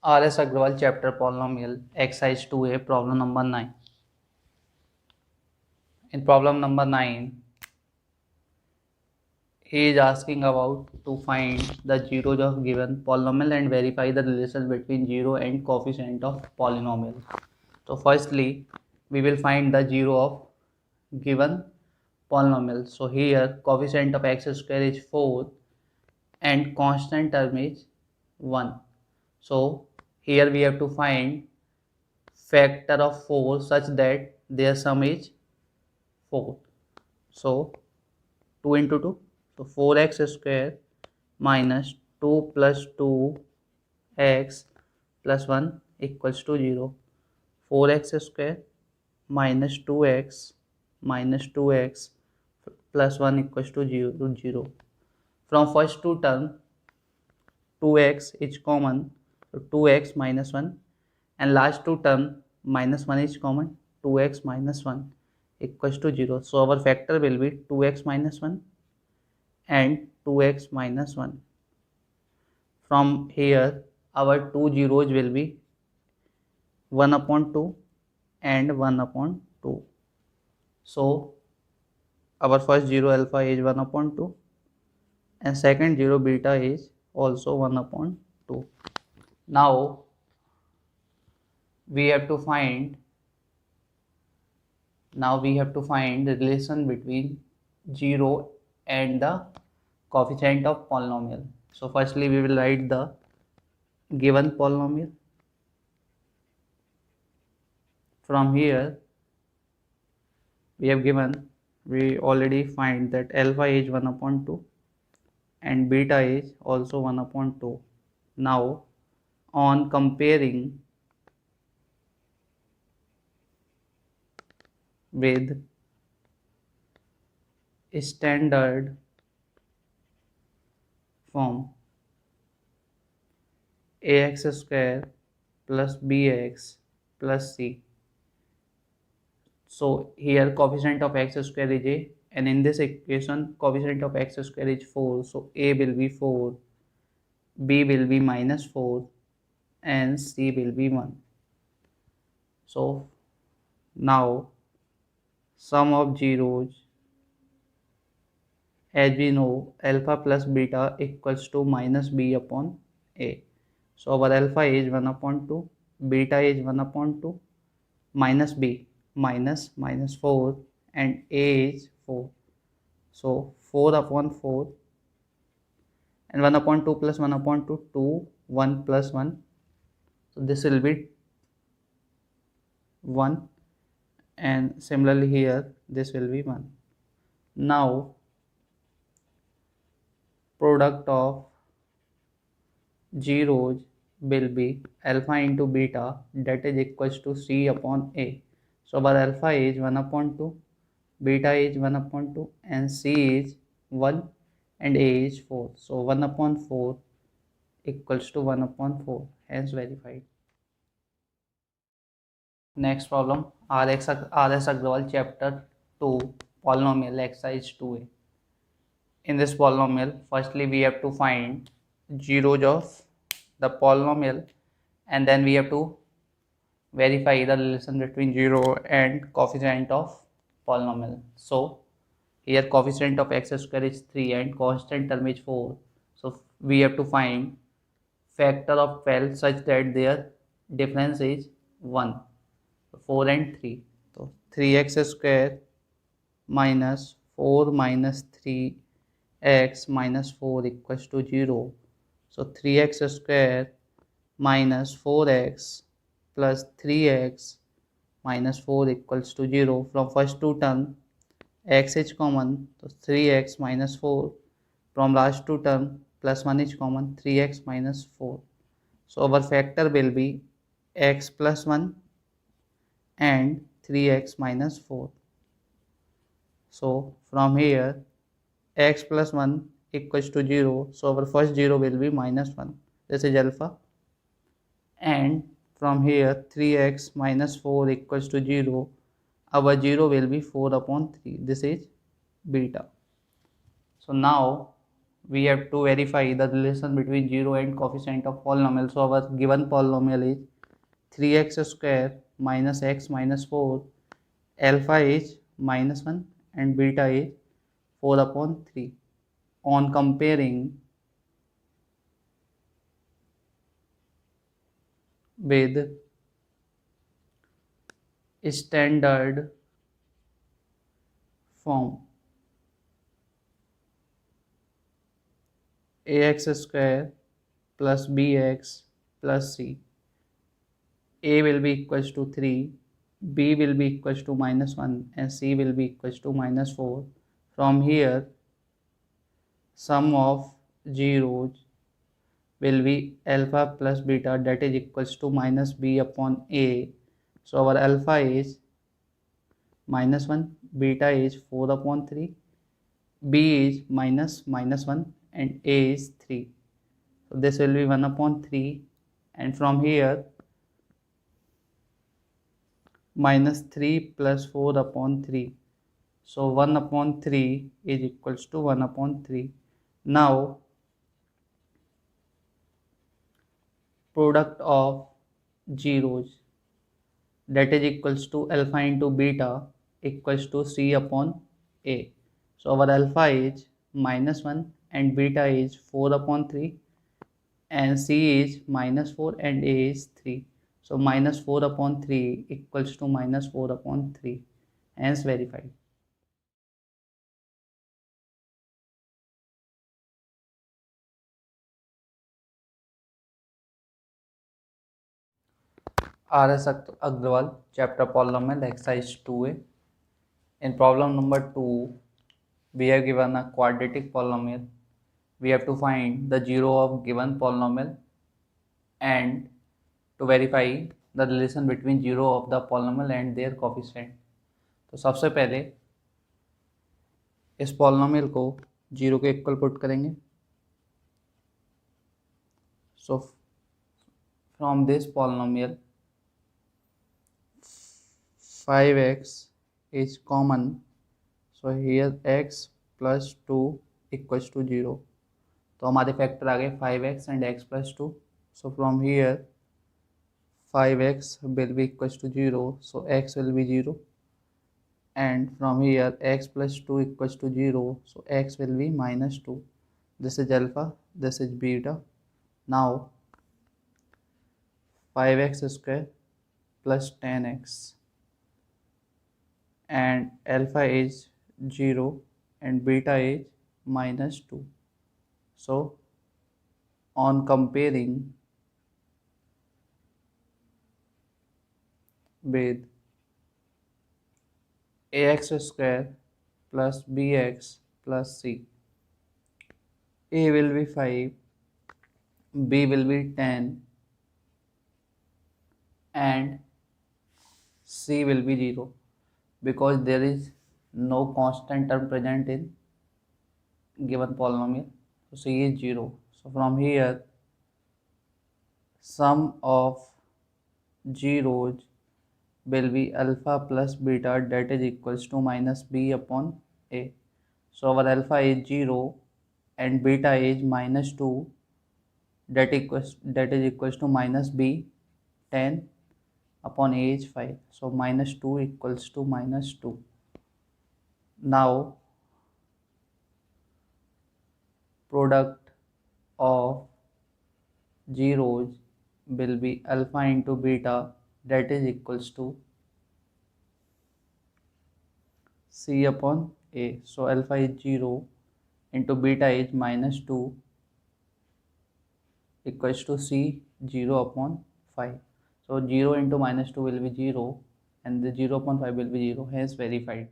R.S. Agrawal chapter polynomial exercise 2a problem number 9. In problem number 9, he is asking about to find the zeros of given polynomial and verify the relation between zero and coefficient of polynomial. So firstly, we will find the zero of given polynomial. So here coefficient of x square is 4 and constant term is 1. So here we have to find factor of 4 such that their sum is 4. So 2 into 2, so 4x square minus 2 plus 2x plus 1 equals to 0. 4x square minus 2x minus 2x plus 1 equals to 0. From first two term 2x is common, so 2x minus 1, and last two term minus 1 is common, 2x minus 1 equals to 0. So our factor will be 2x minus 1 and 2x minus 1. From here our two zeros will be 1 upon 2 and 1 upon 2. So our first zero alpha is 1 upon 2 and second zero beta is also 1 upon 2. Now we have to find the relation between 0 and the coefficient of polynomial. So firstly we will write the given polynomial. From here we already find that alpha is 1 upon 2 and beta is also 1 upon 2. Now on comparing with standard form ax square plus bx plus c. So here coefficient of x square is a, and in this equation coefficient of x square is 4, so a will be 4, b will be minus 4 and c will be 1. So now sum of zeros, as we know alpha plus beta equals to minus b upon a. So our alpha is 1 upon 2, beta is 1 upon 2, minus b minus 4 and a is 4. So 4 upon 4 and 1 upon 2 plus 1 upon 2, 2, 1 plus 1. So this will be 1 and similarly here this will be 1. Now product of zeros will be alpha into beta, that is equals to c upon a. So our alpha is 1 upon 2, beta is 1 upon 2 and c is 1 and a is 4. So 1 upon 4 equals to 1 upon 4, hence verified. Next problem, R.S. Agrawal chapter 2 polynomial exercise 2a. In this polynomial firstly we have to find zeros of the polynomial and then we have to verify the relation between 0 and coefficient of polynomial. So here coefficient of x square is 3 and constant term is 4. So we have to find factor of 12 such that their difference is 1. 4 and 3. So 3x square minus 4 minus 3x minus 4 equals to 0. So 3x square minus 4x plus 3x minus 4 equals to 0. From first two term x is common, so 3x minus 4. From last two term plus 1 is common, 3x minus 4. So our factor will be x plus 1 and 3x minus 4. So from here x plus 1 equals to 0. So our first 0 will be minus 1. This is alpha. And from here 3x minus 4 equals to 0. Our 0 will be 4 upon 3. This is beta. So now we have to verify the relation between 0 and coefficient of polynomial. So our given polynomial is 3x square minus x minus 4. Alpha is minus 1 and beta is 4 upon 3. On comparing with standard form, ax square plus bx plus c, a will be equals to 3, b will be equals to minus 1 and c will be equals to minus 4. From here sum of zeros will be alpha plus beta, that is equals to minus b upon a. So our alpha is minus 1, beta is 4 upon 3, b is minus 1 and a is 3. So this will be 1 upon 3, and from here minus 3 plus 4 upon 3. So 1 upon 3 is equals to 1 upon 3. Now product of zeros, that is equals to alpha into beta equals to c upon a. So our alpha is minus 1 and beta is 4 upon 3 and c is minus 4 and a is 3. So minus 4 upon 3 equals to minus 4 upon 3, hence verified. R.S. Agrawal, chapter polynomial, exercise 2a. In problem number 2, we have given a quadratic polynomial. We have to find the zero of given polynomial and to verify the relation between zero of the polynomial and their coefficient. तो सबसे पहले इस polynomial को zero के equal put करेंगे. So from this polynomial 5x is common, so here x plus 2 equals to 0. तो हमारे factor आ गए 5x and x plus 2. So from here 5x will be equals to 0, so x will be 0, and from here x plus 2 equals to 0, so x will be minus 2. This is alpha, this is beta. Now 5x square plus 10x, and alpha is 0 and beta is minus 2. So on comparing with ax square plus bx plus c, a will be 5, b will be 10 and c will be 0, because there is no constant term present in given polynomial. So c is 0. So from here sum of zeros will be alpha plus beta, that is equals to minus b upon a. So our alpha is 0 and beta is minus 2, that is equals to minus b 10 upon a is 5. So minus 2 equals to minus 2. Now product of zeros will be alpha into beta, that is equals to c upon a. So alpha is 0 into beta is minus 2 equals to c 0 upon 5. So 0 into minus 2 will be 0 and the 0 upon 5 will be 0, hence verified.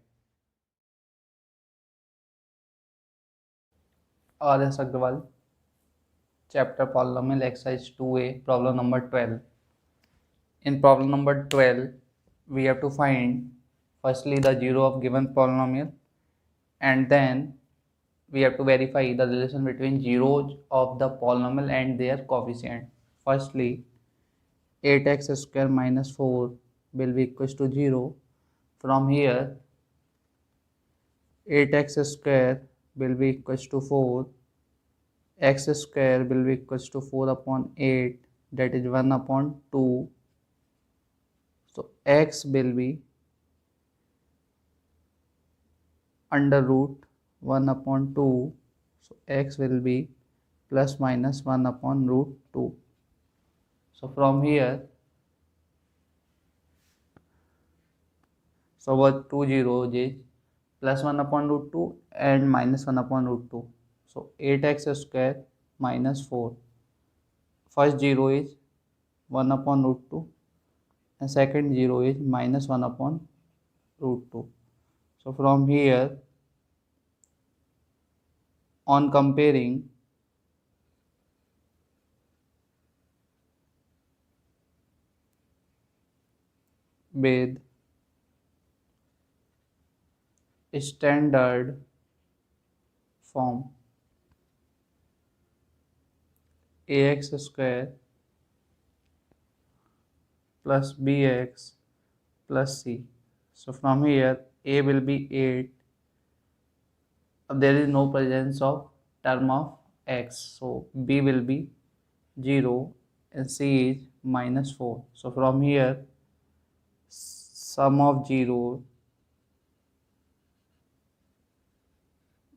R.S. Agrawal, chapter polynomial, exercise 2a, problem number 12. In problem number 12, we have to find firstly the zero of given polynomial, and then we have to verify the relation between zeros of the polynomial and their coefficient. Firstly, 8x square minus 4 will be equals to 0. From here 8x square will be equals to 4, x square will be equals to 4 upon 8, that is 1 upon 2. So x will be under root 1 upon 2. So x will be plus minus 1 upon root 2. So from here, so what 2 zeros is plus 1 upon root 2 and minus 1 upon root 2. So 8x square minus 4. First 0 is 1 upon root 2 and second 0 is minus 1 upon root 2. So from here, on comparing with standard form, ax square plus bx plus c. So from here a will be 8. There is no presence of term of x, so b will be 0 and c is minus 4. So from here sum of 0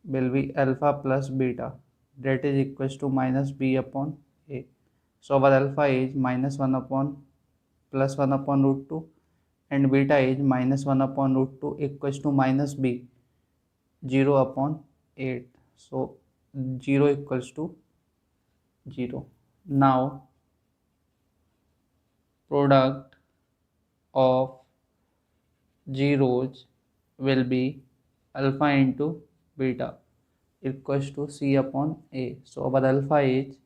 will be alpha plus beta, that is equals to minus b upon a. So our alpha is minus 1 upon plus 1 upon root 2 and beta is minus 1 upon root 2 equals to minus b 0 upon 8. So 0 equals to 0. Now product of zeros will be alpha into beta equals to c upon a. So our alpha is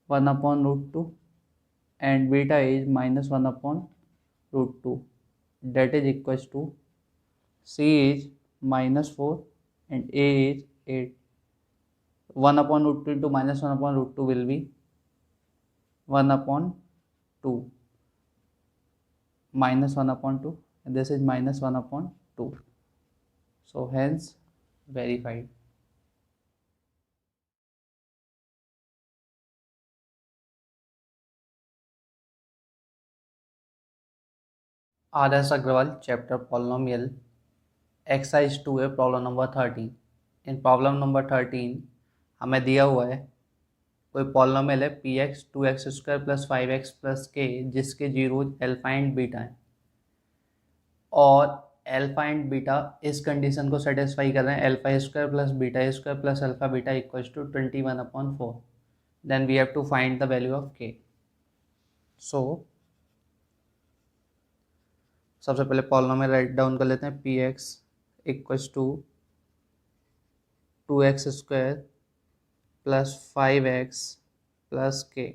1 upon root 2 and beta is minus 1 upon root 2, that is equals to c is minus 4 and a is 8. 1 upon root 2 into minus 1 upon root 2 will be 1 upon 2 minus 1 upon 2 and this is minus 1 upon 2. So hence verified. R.S. Agrawal, chapter polynomial, exercise 2 है problem number 13. इन problem number 13 हमें दिया हुआ है कोई polynomial है P x 2x² plus 5x plus के जिसके zeros alpha and beta हैं और अल्फा एंड बीटा इस कंडीशन को सेटिस्फाई कर रहे हैं alpha square plus beta square plus alpha beta equals to 21/4. Then we have to find the value of k. So सबसे पहले पॉलिनोमियल राइट डाउन कर लेते हैं. P X equals to 2x² plus 5x plus K.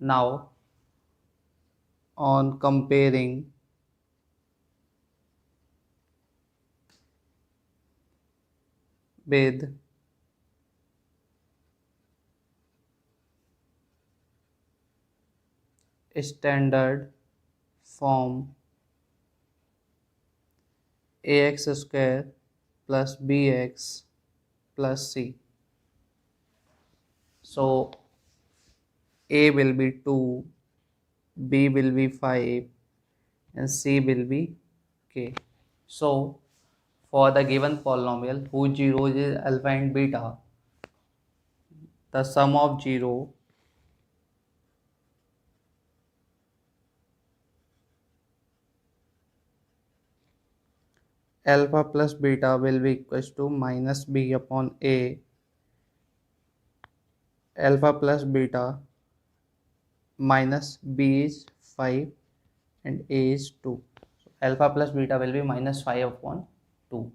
Now on comparing with standard form ax square plus bx plus c. So a will be 2, b will be 5 and c will be k. So for the given polynomial whose zeros is alpha and beta, the sum of 0 alpha plus beta will be equals to minus b upon a. Alpha plus beta minus b is 5 and a is 2. So alpha plus beta will be minus 5 upon 2.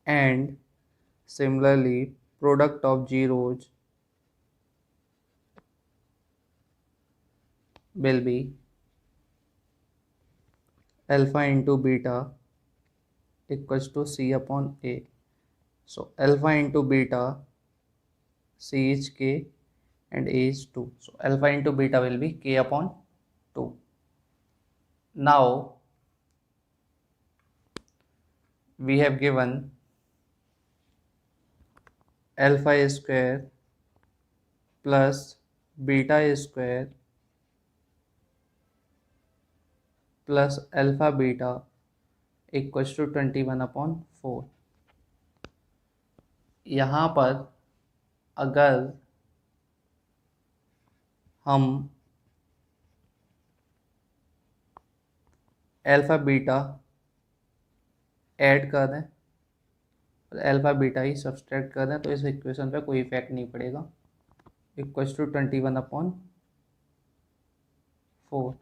And similarly product of zeros will be alpha into beta equals to c upon a. So alpha into beta c is k and A is 2. So alpha into beta will be k upon 2. Now we have given alpha square plus beta square plus alpha beta equals to 21/4। यहाँ पर अगर हम alpha beta add कर दें और alpha beta ही subtract कर दें तो इस इक्वेशन पे कोई इफेक्ट नहीं पड़ेगा। Equals to 21/4।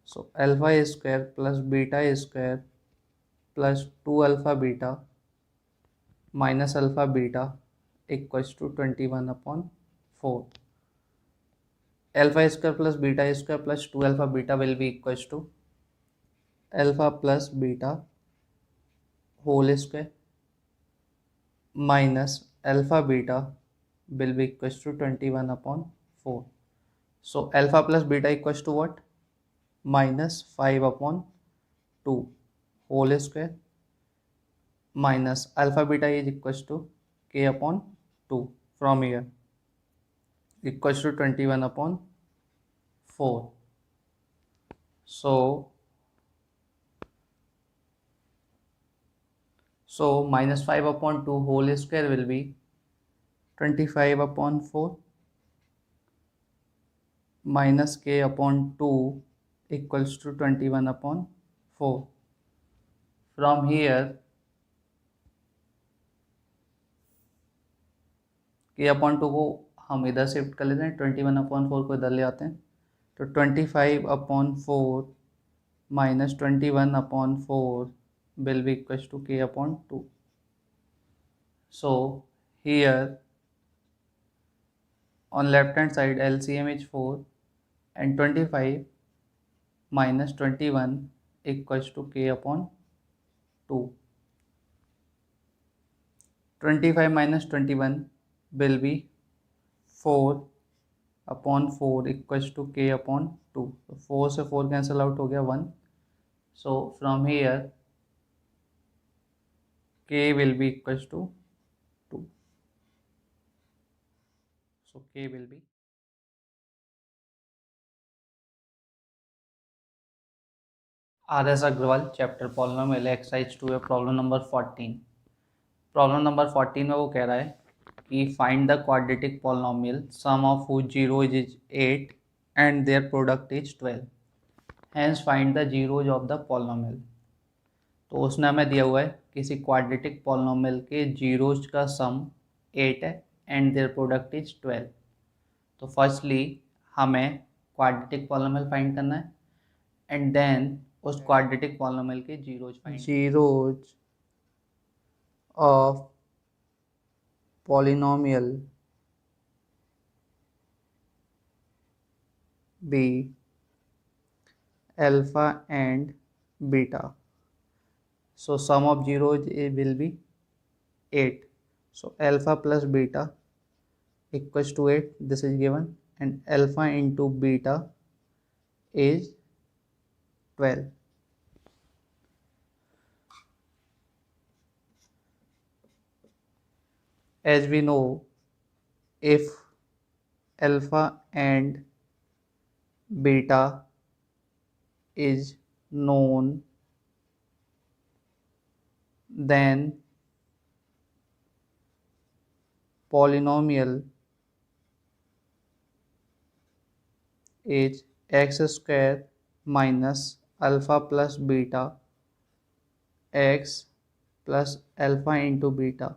So alpha square plus beta square plus 2 alpha beta minus alpha beta equals to 21/4। Alpha square plus beta square plus 2 alpha beta will be equals to alpha plus beta whole square minus alpha beta will be equals to 21/4. So alpha plus beta equals to what? Minus 5/2 whole square minus alpha beta is equals to k upon 2 from here equals to 21/4. So minus 5/2 whole square will be 25/4 minus k upon 2 equals to 21/4. From here k upon 2 को हम इधर shift कर लेते हैं, 21/4 को इधर ले आते हैं तो 25/4 minus 21/4 will be equals to k upon 2. So here on left hand side LCM is 4 and 25 minus 21 equals to k upon 2. 25 minus 21 will be 4/4 equals to k upon 2. So 4 से 4 cancel out हो गया 1. So from here k will be equals to 2. So k will be R.S. Agrawal chapter polynomial exercise 2 है problem number 14। Problem number 14 में वो कह रहा है कि find the quadratic polynomial sum of whose zeros is 8 and their product is 12, hence find the zeros of the polynomial. तो उसने हमें दिया हुआ है किसी क्वाड्रेटिक पॉलिनोमियल के जीरोज का सम 8 है एंड देयर प्रोडक्ट इज 12। तो फर्स्टली हमें क्वाड्रेटिक पॉलिनोमियल फाइंड करना है एंड देन उस क्वाड्रेटिक पॉलिनोमियल के zeros of polynomial be alpha and beta. So sum of zeros will be 8. So alpha plus beta equals to 8. This is given, and alpha into beta is 12. As we know, if alpha and beta is known, then polynomial is x square minus alpha plus beta x plus alpha into beta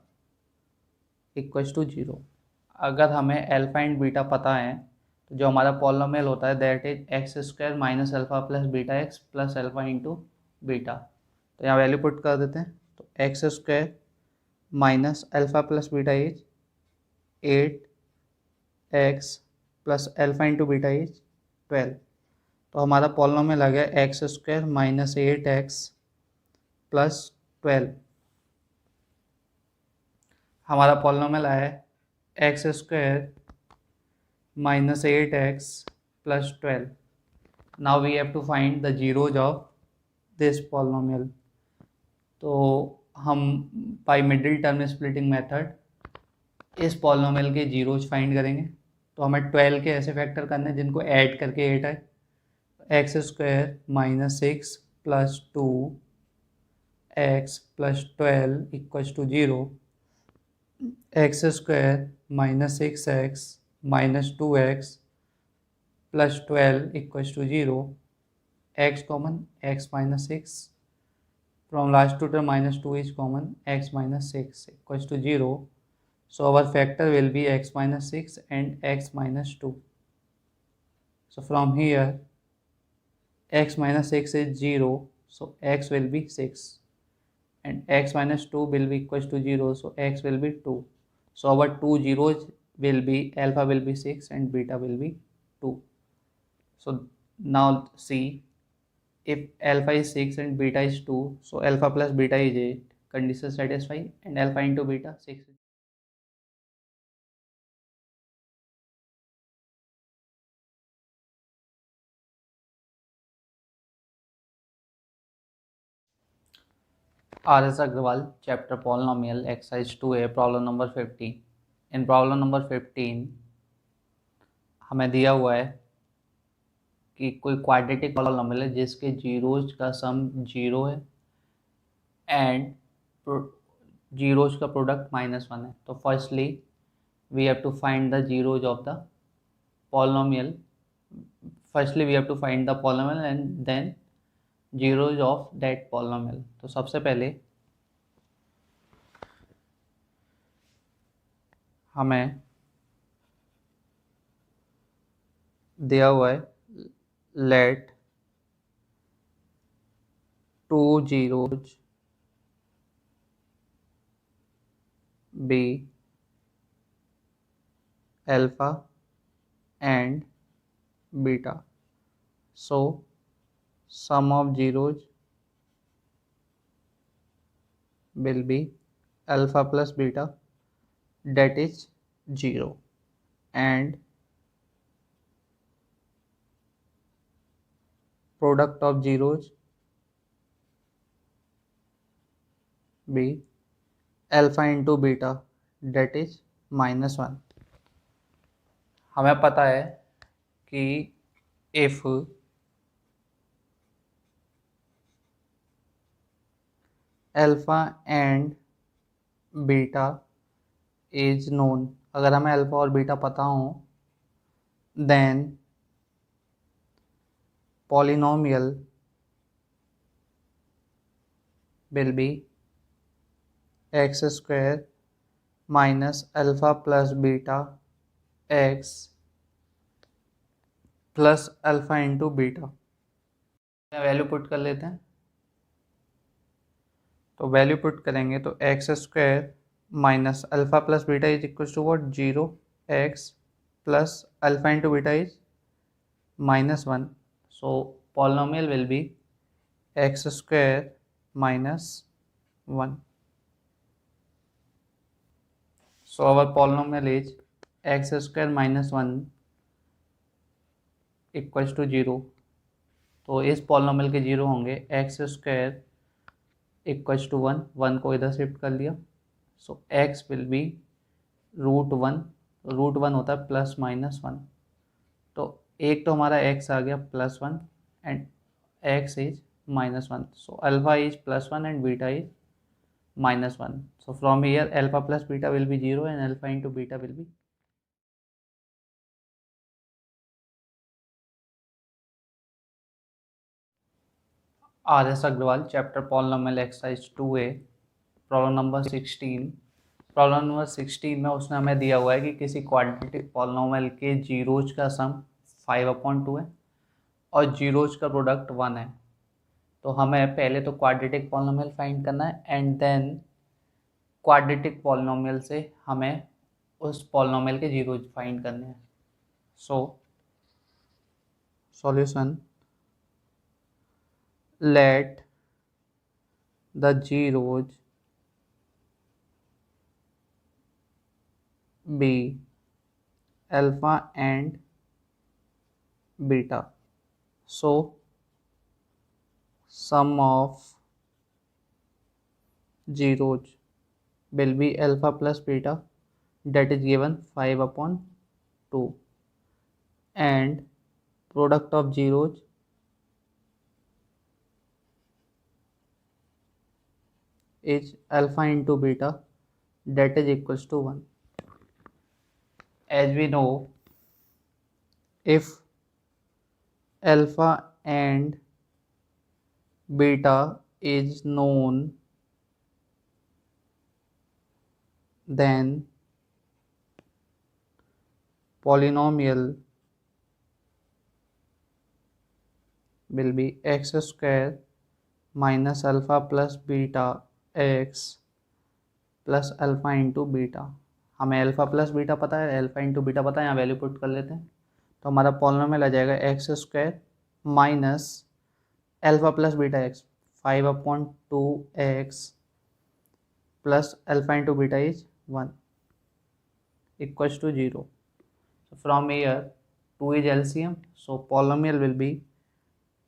equals to 0। अगर हमें alpha and beta पता है तो जो हमारा polynomial होता है that is x square minus alpha plus beta x plus alpha into beta. तो यहाँ वैल्यू पुट कर देते हैं तो x square minus alpha plus beta is 8x plus alpha into beta is 12। तो हमारा पॉलिनोमियल आ गया x square minus 8x plus 12। हमारा पॉलिनोमियल आया है x square minus 8x plus 12. Now we have to find the zeros of this polynomial. तो हम by middle term splitting method इस पॉलिनोमियल के जीरोज फाइंड करेंगे। तो हमें 12 के ऐसे फैक्टर करने हैं जिनको ऐड करके 8 आए। X square minus 6 plus 2 x plus 12 equals to 0, x square minus 6x minus 2x plus 12 equals to 0, x common x minus 6, from last two term minus 2 is common, x minus 6 equals to 0. So our factor will be x minus 6 and x minus 2. So from here x minus 6 is 0, so x will be 6, and x minus 2 will be equals to 0, so x will be 2. So our two zeros will be, alpha will be 6 and beta will be 2. So now see, if alpha is 6 and beta is 2, so alpha plus beta is 8, condition satisfy, and alpha into beta 6. R.S. Agrawal, chapter polynomial, exercise 2a, problem number 15. In problem number 15 हमें दिया हुआ है कि कोई quadratic polynomial है जिसके zeros का सम 0 है एंड जीरोज का प्रोडक्ट -1 है। तो firstly we have to find the zeros of the polynomial. Firstly we have to find the polynomial and then zeros of that polynomial. तो सबसे पहले हमें दिया हुआ है let two zeros be alpha and beta. So sum of zeros will be alpha plus beta, that is 0, and product of zeros be alpha into beta, that is -1. हमें पता है कि if alpha and beta is known, अगर हमें alpha और beta पता हो, then polynomial will be x square minus alpha plus beta x plus alpha into beta. Value put कर लेते हैं। तो वैल्यू पुट करेंगे तो x square minus alpha plus beta is equal to what, 0, x plus alpha into beta is -1. So polynomial will be x square -1. So our polynomial is x square -1 equals to 0। तो इस polynomial के 0 होंगे x square equals to 1, 1 को इधर shift कर लिया। सो x will be √1, √1 होता है +-1। तो एक तो हमारा एक्स आ गया +1 and x is -1। So alpha is +1 and beta is -1. So from here alpha plus beta will be 0 and alpha into beta will B. R.S. Agrawal, chapter polynomial, exercise 2a, problem number 16। Problem number 16 में उसने हमें दिया हुआ है कि किसी quadratic polynomial के zeros का सम 5/2 है और जीरोज का प्रोडक्ट 1 है। तो हमें पहले तो क्वाड्रेटिक पॉलिनोमियल फाइंड करना है एंड देन क्वाड्रेटिक पॉलिनोमियल से हमें उस पॉलिनोमियल के जीरोज फाइंड करने हैं। So solution, let the zeros be alpha and beta. So sum of zeros will be alpha plus beta, that is given 5/2, and product of zeros is alpha into beta, that is equals to 1. As we know, if alpha and beta is known, then polynomial will be x square minus alpha plus beta x plus alpha into beta. हमें alpha plus beta पता है, alpha into beta पता है, यहाँ value put कर लेते हैं. तो हमारा पॉलिनोमियल आ जाएगा x square minus alpha plus beta x 5/2x plus alpha into beta is 1 equals to 0. From here 2 is LCM, so polynomial will be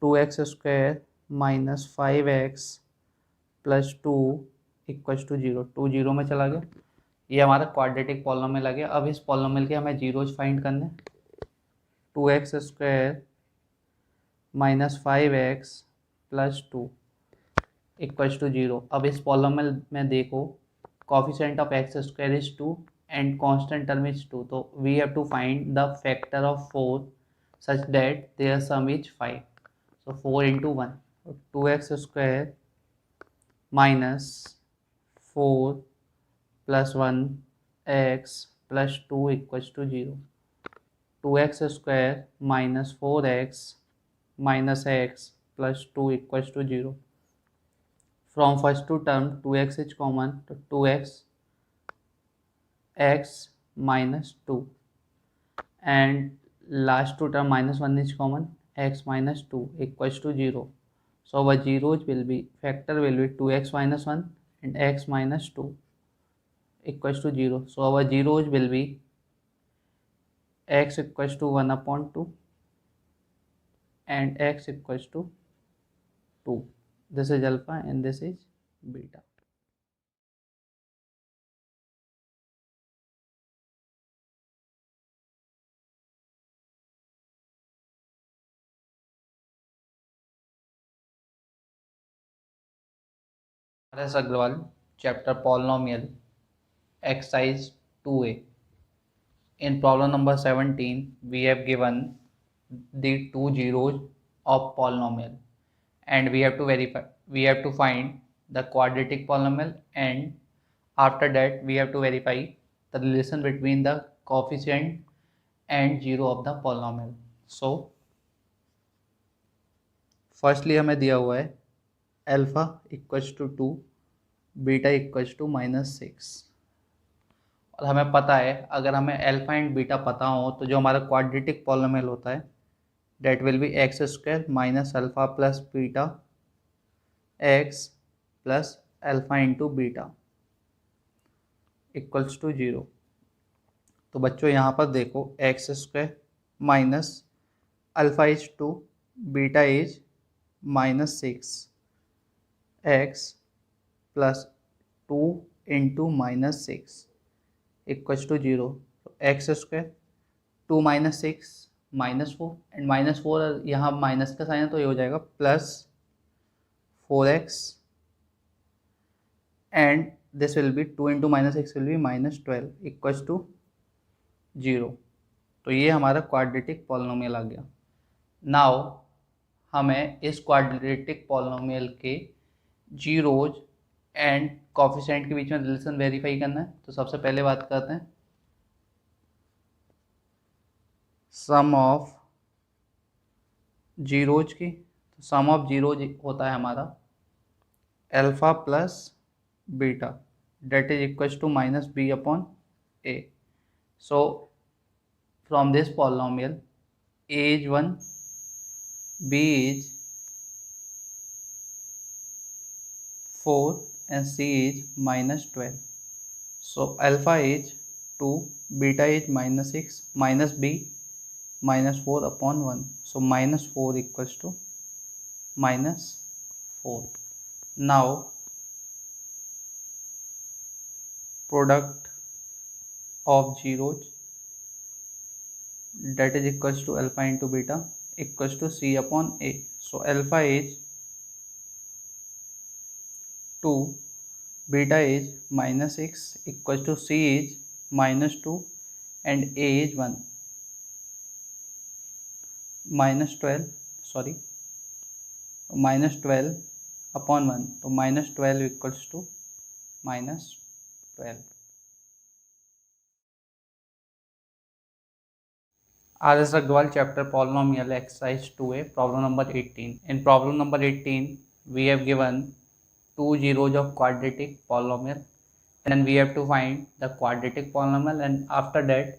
2x square minus 5x plus 2 equals to 0. 2 0 में चला गया. ये हमारा quadratic polynomial आ गया. अब इस polynomial के हमें जीरोज फाइंड करने. 2x square minus 5x plus 2 equals to 0. अब इस पॉलिनोमियल में देखो, coefficient of x square is 2 and constant term is 2. So we have to find the factor of 4 such that their sum is 5. So 4 into 1. So 2x square minus 4 plus 1 x plus 2 equals to 0. 2x square minus 4x minus x plus 2 equals to 0. From first two term 2x is common, तो 2x x minus 2, and last two term minus 1 is common, x minus 2 equals to 0. So our zeros will be, factor will be 2x minus 1 and x minus 2 equals to 0. So our zeros will be x equals to 1/2 and x equals to 2. This is alpha and this is beta. Paras Agrawal, chapter polynomial, exercise 2a. In problem number 17, we have given the two zeros of polynomial and we have to find the quadratic polynomial, and after that we have to verify the relation between the coefficient and zero of the polynomial. So firstly हमें दिया हुआ है alpha equals to 2, beta equals to -6, और हमें पता है अगर हमें अल्फा एंड बीटा पता हो तो जो हमारा क्वाड्रेटिक पॉलिनोमियल होता है that will be x square minus alpha plus beta x plus alpha into beta equals to 0. तो बच्चों यहाँ पर देखो x square minus alpha is 2, beta is -6, x plus 2 into -6 equals to 0. तो एक्स स्क्वायर 2 माइनस 6 -4 एंड -4 यहाँ minus का sign है तो ये हो जाएगा plus 4x and this will be 2 into -6 will be -12 equals to 0. तो ये हमारा क्वाड्रेटिक पॉलिनोमियल आ गया. नाउ हमें इस क्वाड्रेटिक पॉलिनोमियल के जीरोज एंड कोफिशिएंट के बीच में रिलेशन वेरीफाई करना है. तो सबसे पहले बात करते हैं सम ऑफ जीरोज की. तो सम ऑफ जीरोज होता है हमारा alpha plus beta, that is equals to -b/a. So from this polynomial a is 1, b is 4 and c is -12. So alpha is 2, beta is minus 6 minus b minus 4 upon 1. So minus 4 equals to minus 4. Now product of zeros, that is equals to alpha into beta equals to c upon a. So alpha is 2, beta is minus 6 equals to c is minus 2 and a is 1. Minus 12 upon 1. So minus 12 equals to minus 12. R.S. Agrawal chapter polynomial exercise 2a problem number 18. In problem number 18 we have given two zeros of quadratic polynomial and we have to find the quadratic polynomial, and after that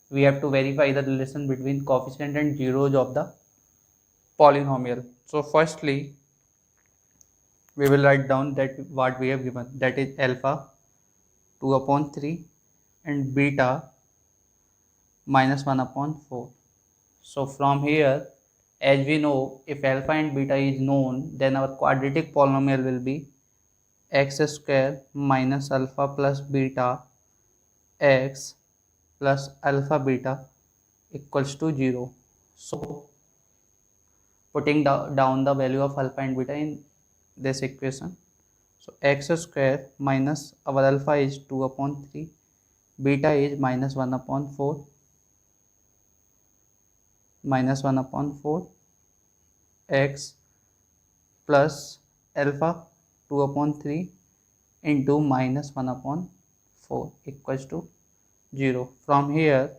we have to verify the relation between coefficient and zeros of the polynomial. So firstly we will write down that what we have given, that is alpha 2 upon 3 and beta minus 1 upon 4. So from here, as we know, if alpha and beta is known, then our quadratic polynomial will be x square minus alpha plus beta x plus alpha beta equals to 0. So putting down the value of alpha and beta in this equation. So x square minus our alpha is 2 upon 3, beta is minus 1 upon 4, x plus alpha 2 upon 3 into minus 1 upon 4 equals to 0. From here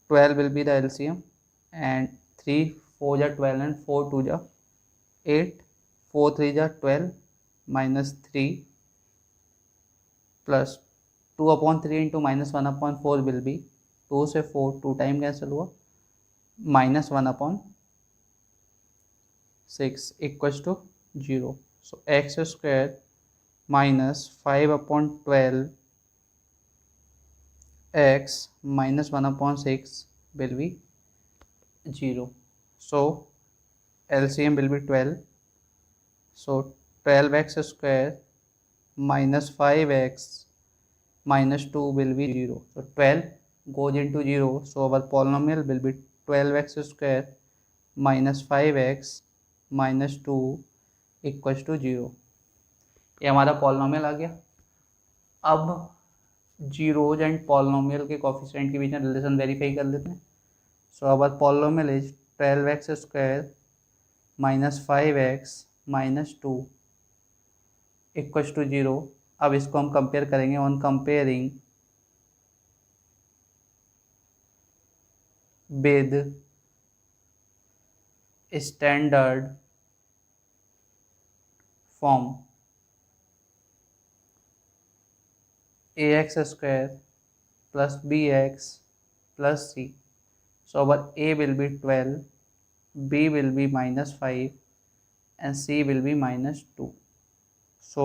12 will be the LCM, and 3 4 ja 12 and 4 2 ja 8, 4 3 ja 12 minus 3 plus 2 upon 3 into minus 1 upon 4 will be 2 से 4 2 time cancel हुआ minus 1 upon 6 equals to 0. So x square minus 5 upon 12 x minus 1 upon 6 will be 0. So LCM will be 12. So 12x square minus 5x minus 2 will be 0. So 12 goes into 0. So our polynomial will be 12x square minus 5x minus 2 equals to 0. ये हमारा polynomial आ गया. अब zeros and polynomial के coefficient के बीच में relation verify कर लेते हैं. So our polynomial is 12x square minus 5x minus 2 equals to 0. अब इसको हम कंपेयर करेंगे on comparing with standard form ax square plus bx plus c. So our a will be 12, b will be minus 5 and c will be minus 2. So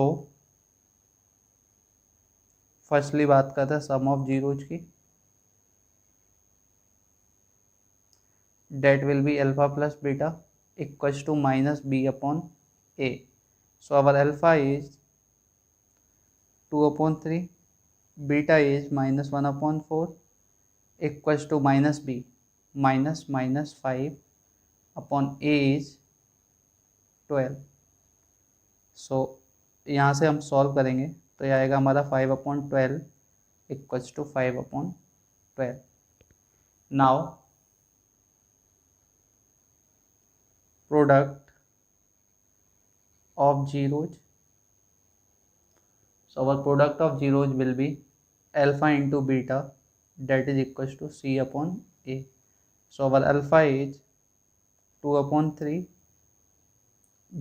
firstly बात करते हैं sum of zeros की. That will be alpha plus beta equals to minus B upon a. So our alpha is 2 upon 3, beta is minus 1 upon 4 equals to minus b minus 5 upon a is 12. सो यहाँ से हम solve करेंगे तो यह आएगा हमारा 5 upon 12 equals to 5 upon 12. Now product of zeros. So our product of zeros will be alpha into beta, that is equals to c upon a. So our alpha is 2 upon 3,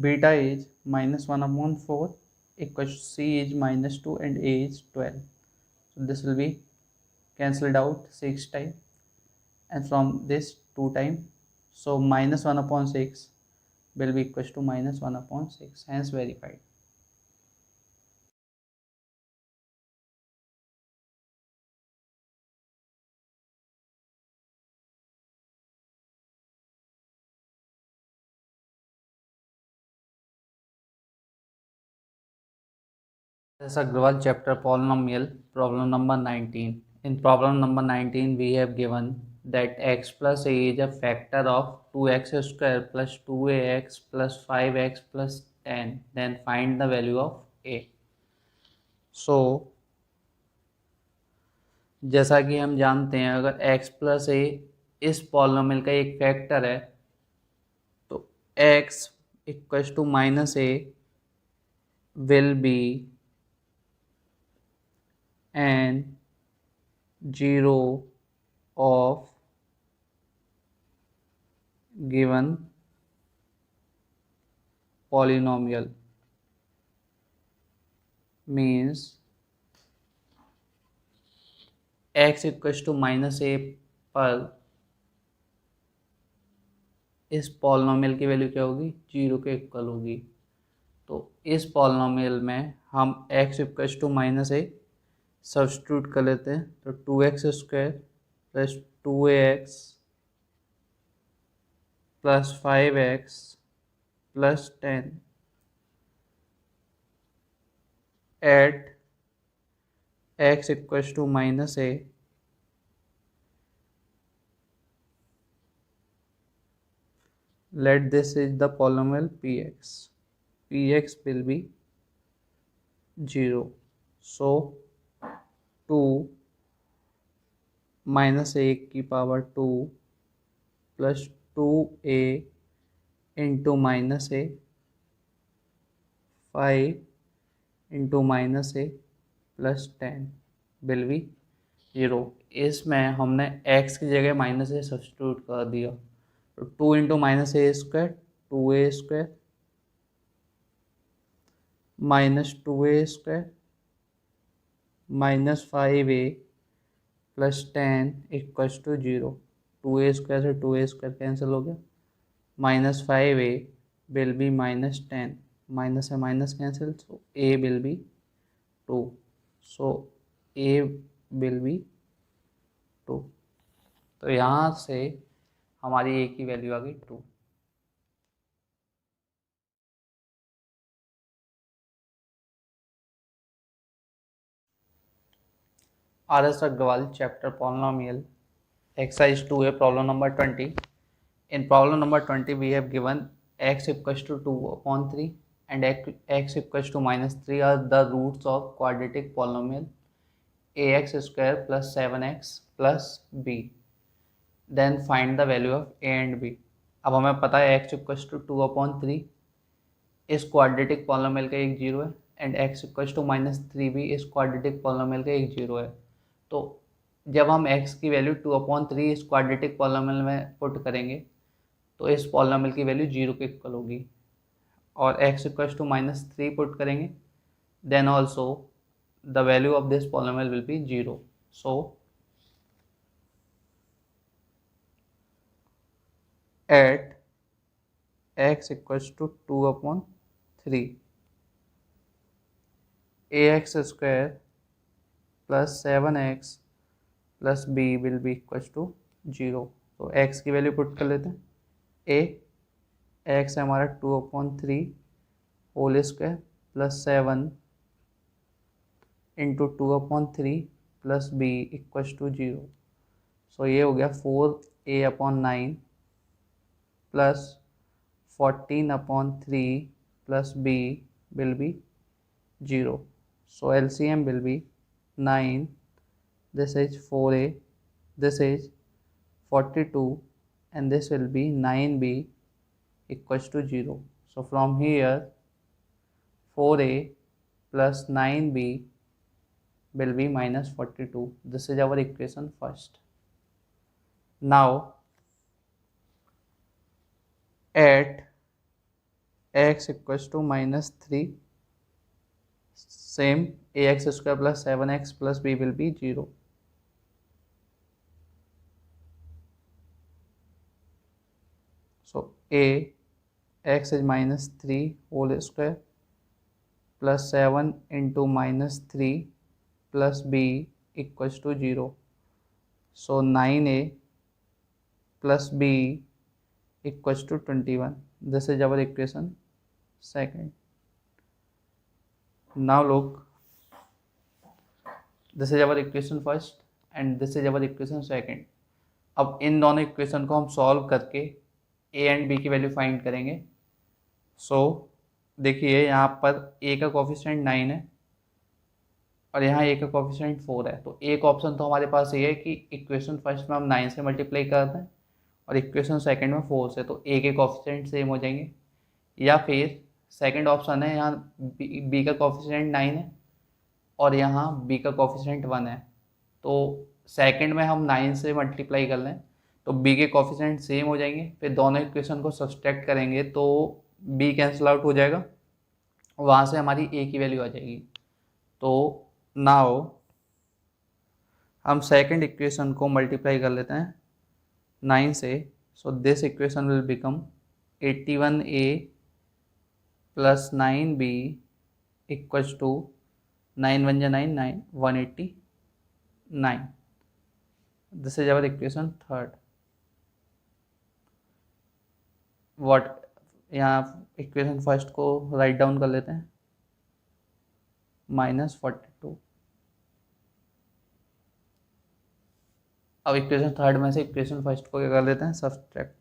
beta is minus 1 upon 4 equals to c is minus 2 and a is 12. So this will be cancelled out 6 times and from this 2 times. So minus 1 upon 6 will be equals to minus 1 upon 6, hence verified. This Agrawal chapter polynomial problem number 19. In problem number 19 we have given that x plus a is a factor of 2x square plus 2ax plus 5x plus 10. Then find the value of a. So जैसा कि हम जानते हैं अगर x plus ए इस polynomial का एक factor है तो x equals to minus a will be an 0 of given polynomial means x equals to minus a पर इस पॉलिनोमियल की वैल्यू क्या होगी 0 के इक्वल होगी। तो इस पॉलिनोमियल में हम x equals to minus a substitute कर लेते हैं तो 2x square plus 2ax plus 5x plus 10 at x equals to minus a let this is the polynomial px will be 0 so 2 minus ए की power 2 plus 2a into minus A 5 into minus A plus 10 will be 0। इसमें हमने x की जगह minus a substitute कर दिया तो 2 into minus a square 2a square minus 2a square minus 5a plus 10 equals to 0। 2a square से 2a square cancel हो गया minus 5a will be minus 10 minus से minus cancel so a will be 2 so a will be 2। तो यहाँ से हमारी a की value आ गई 2। R.S. Agrawal chapter polynomial exercise 2a problem number 20. In problem number 20 we have given x equals to 2 upon 3 and x equals to minus 3 are the roots of quadratic polynomial ax square plus 7x plus b. Then find the value of a and b. अब हमें पता है x equals to 2 upon 3 इस quadratic polynomial का एक zero है and x equals to minus 3 भी इस क्वाड्रेटिक पॉलिनोमियल का एक जीरो है। तो जब हम x की वैल्यू 2/3 इस क्वाड्रेटिक पॉलिनोमियल में पुट करेंगे तो इस पॉलिनोमियल की वैल्यू 0 के इक्वल होगी और x equals to minus 3 put करेंगे then also the value of this polynomial will be 0। So at x equals to 2/3 ax square plus 7x plus b will be equals to 0। तो x की value put कर लेते हैं x है हमारा 2/3 whole square plus 7 into 2/3 plus b equals to 0। So ये हो गया 4a/9 plus 14/3 plus b will be 0। So LCM will be 9, this is 4a, this is 42 and this will be 9b equals to 0. So from here 4a plus 9b will be minus 42. This is our equation first. Now at x equals to minus 3 same ax square plus 7x plus b will be 0. So x is minus 3 whole square plus 7 into minus 3 plus b equals to 0. So 9a plus b equals to 21. This is our equation second. Now look this is our equation first and this is our equation second. अब इन दोनों equation को हम solve करके A and B की value find करेंगे। सो देखिए यहाँ पर ए का कोफिशिएंट 9 है और यहाँ ए का कोफिशिएंट 4 है, तो एक ऑप्शन तो हमारे पास ये है कि इक्वेशन फर्स्ट में हम 9 से मल्टीप्लाई करते हैं और इक्वेशन सेकंड में 4 से, तो ए के कोफिशिएंट सेम हो जाएंगे। या फिर सेकंड ऑप्शन है, यहाँ बी का कोफिशिएंट 9 है और यहाँ बी का कोफिशिएंट 1 है, तो सेकंड में हम 9 से मल्टीप्लाई कर लें तो बी के कोफिशिएंट सेम हो जाएंगे। फिर दोनों इक्वेशन को सब्सट्रैक्ट करेंगे तो बी कैंसिल आउट हो जाएगा, वहाँ से हमारी ए की वैल्यू आ जाएगी। तो नाउ हम सेकंड इक्वेशन को मल्टीप्लाई कर लेते हैं 9 से। So this equation will become 81a plus 9b equals to 9 1 जा 9 9 189। This is our equation third. What, यहाँ इक्वेशन फर्स्ट को राइट डाउन कर लेते हैं -42। अब इक्वेशन थर्ड में से इक्वेशन फर्स्ट को क्या कर लेते हैं, subtract.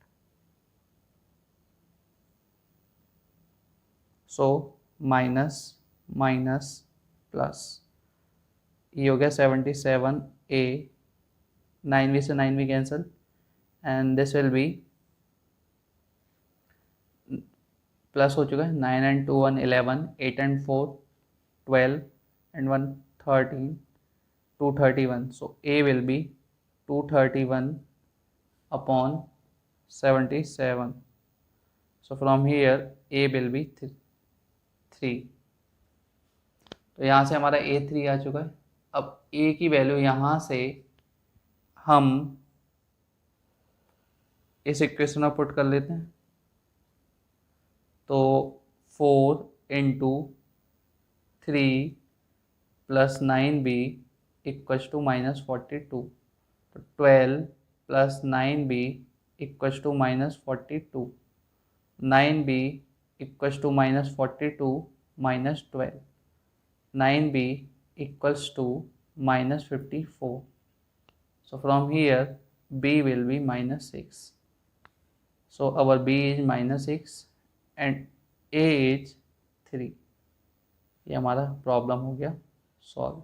So minus minus plus, ये हो गया 77a, 9v से 9v cancel and this will B plus हो चुका है 9 and 2 1 11, 8 and 4 12 and 1 13, 231. So a will be 231 upon 77. So from here a will be 3। तो यहाँ से हमारा a 3 आ चुका है। अब a की वैल्यू यहाँ से हम इस इक्वेशन में पुट कर लेते हैं, तो 4 into 3 plus 9b equals to -42, तो 12 plus 9b equals to -42, 9b equals to -42 -12, 9b equals to -54. So from here b will be -6. So our b is -6 and a is 3। ये हमारा प्रॉब्लम हो गया सॉल्व।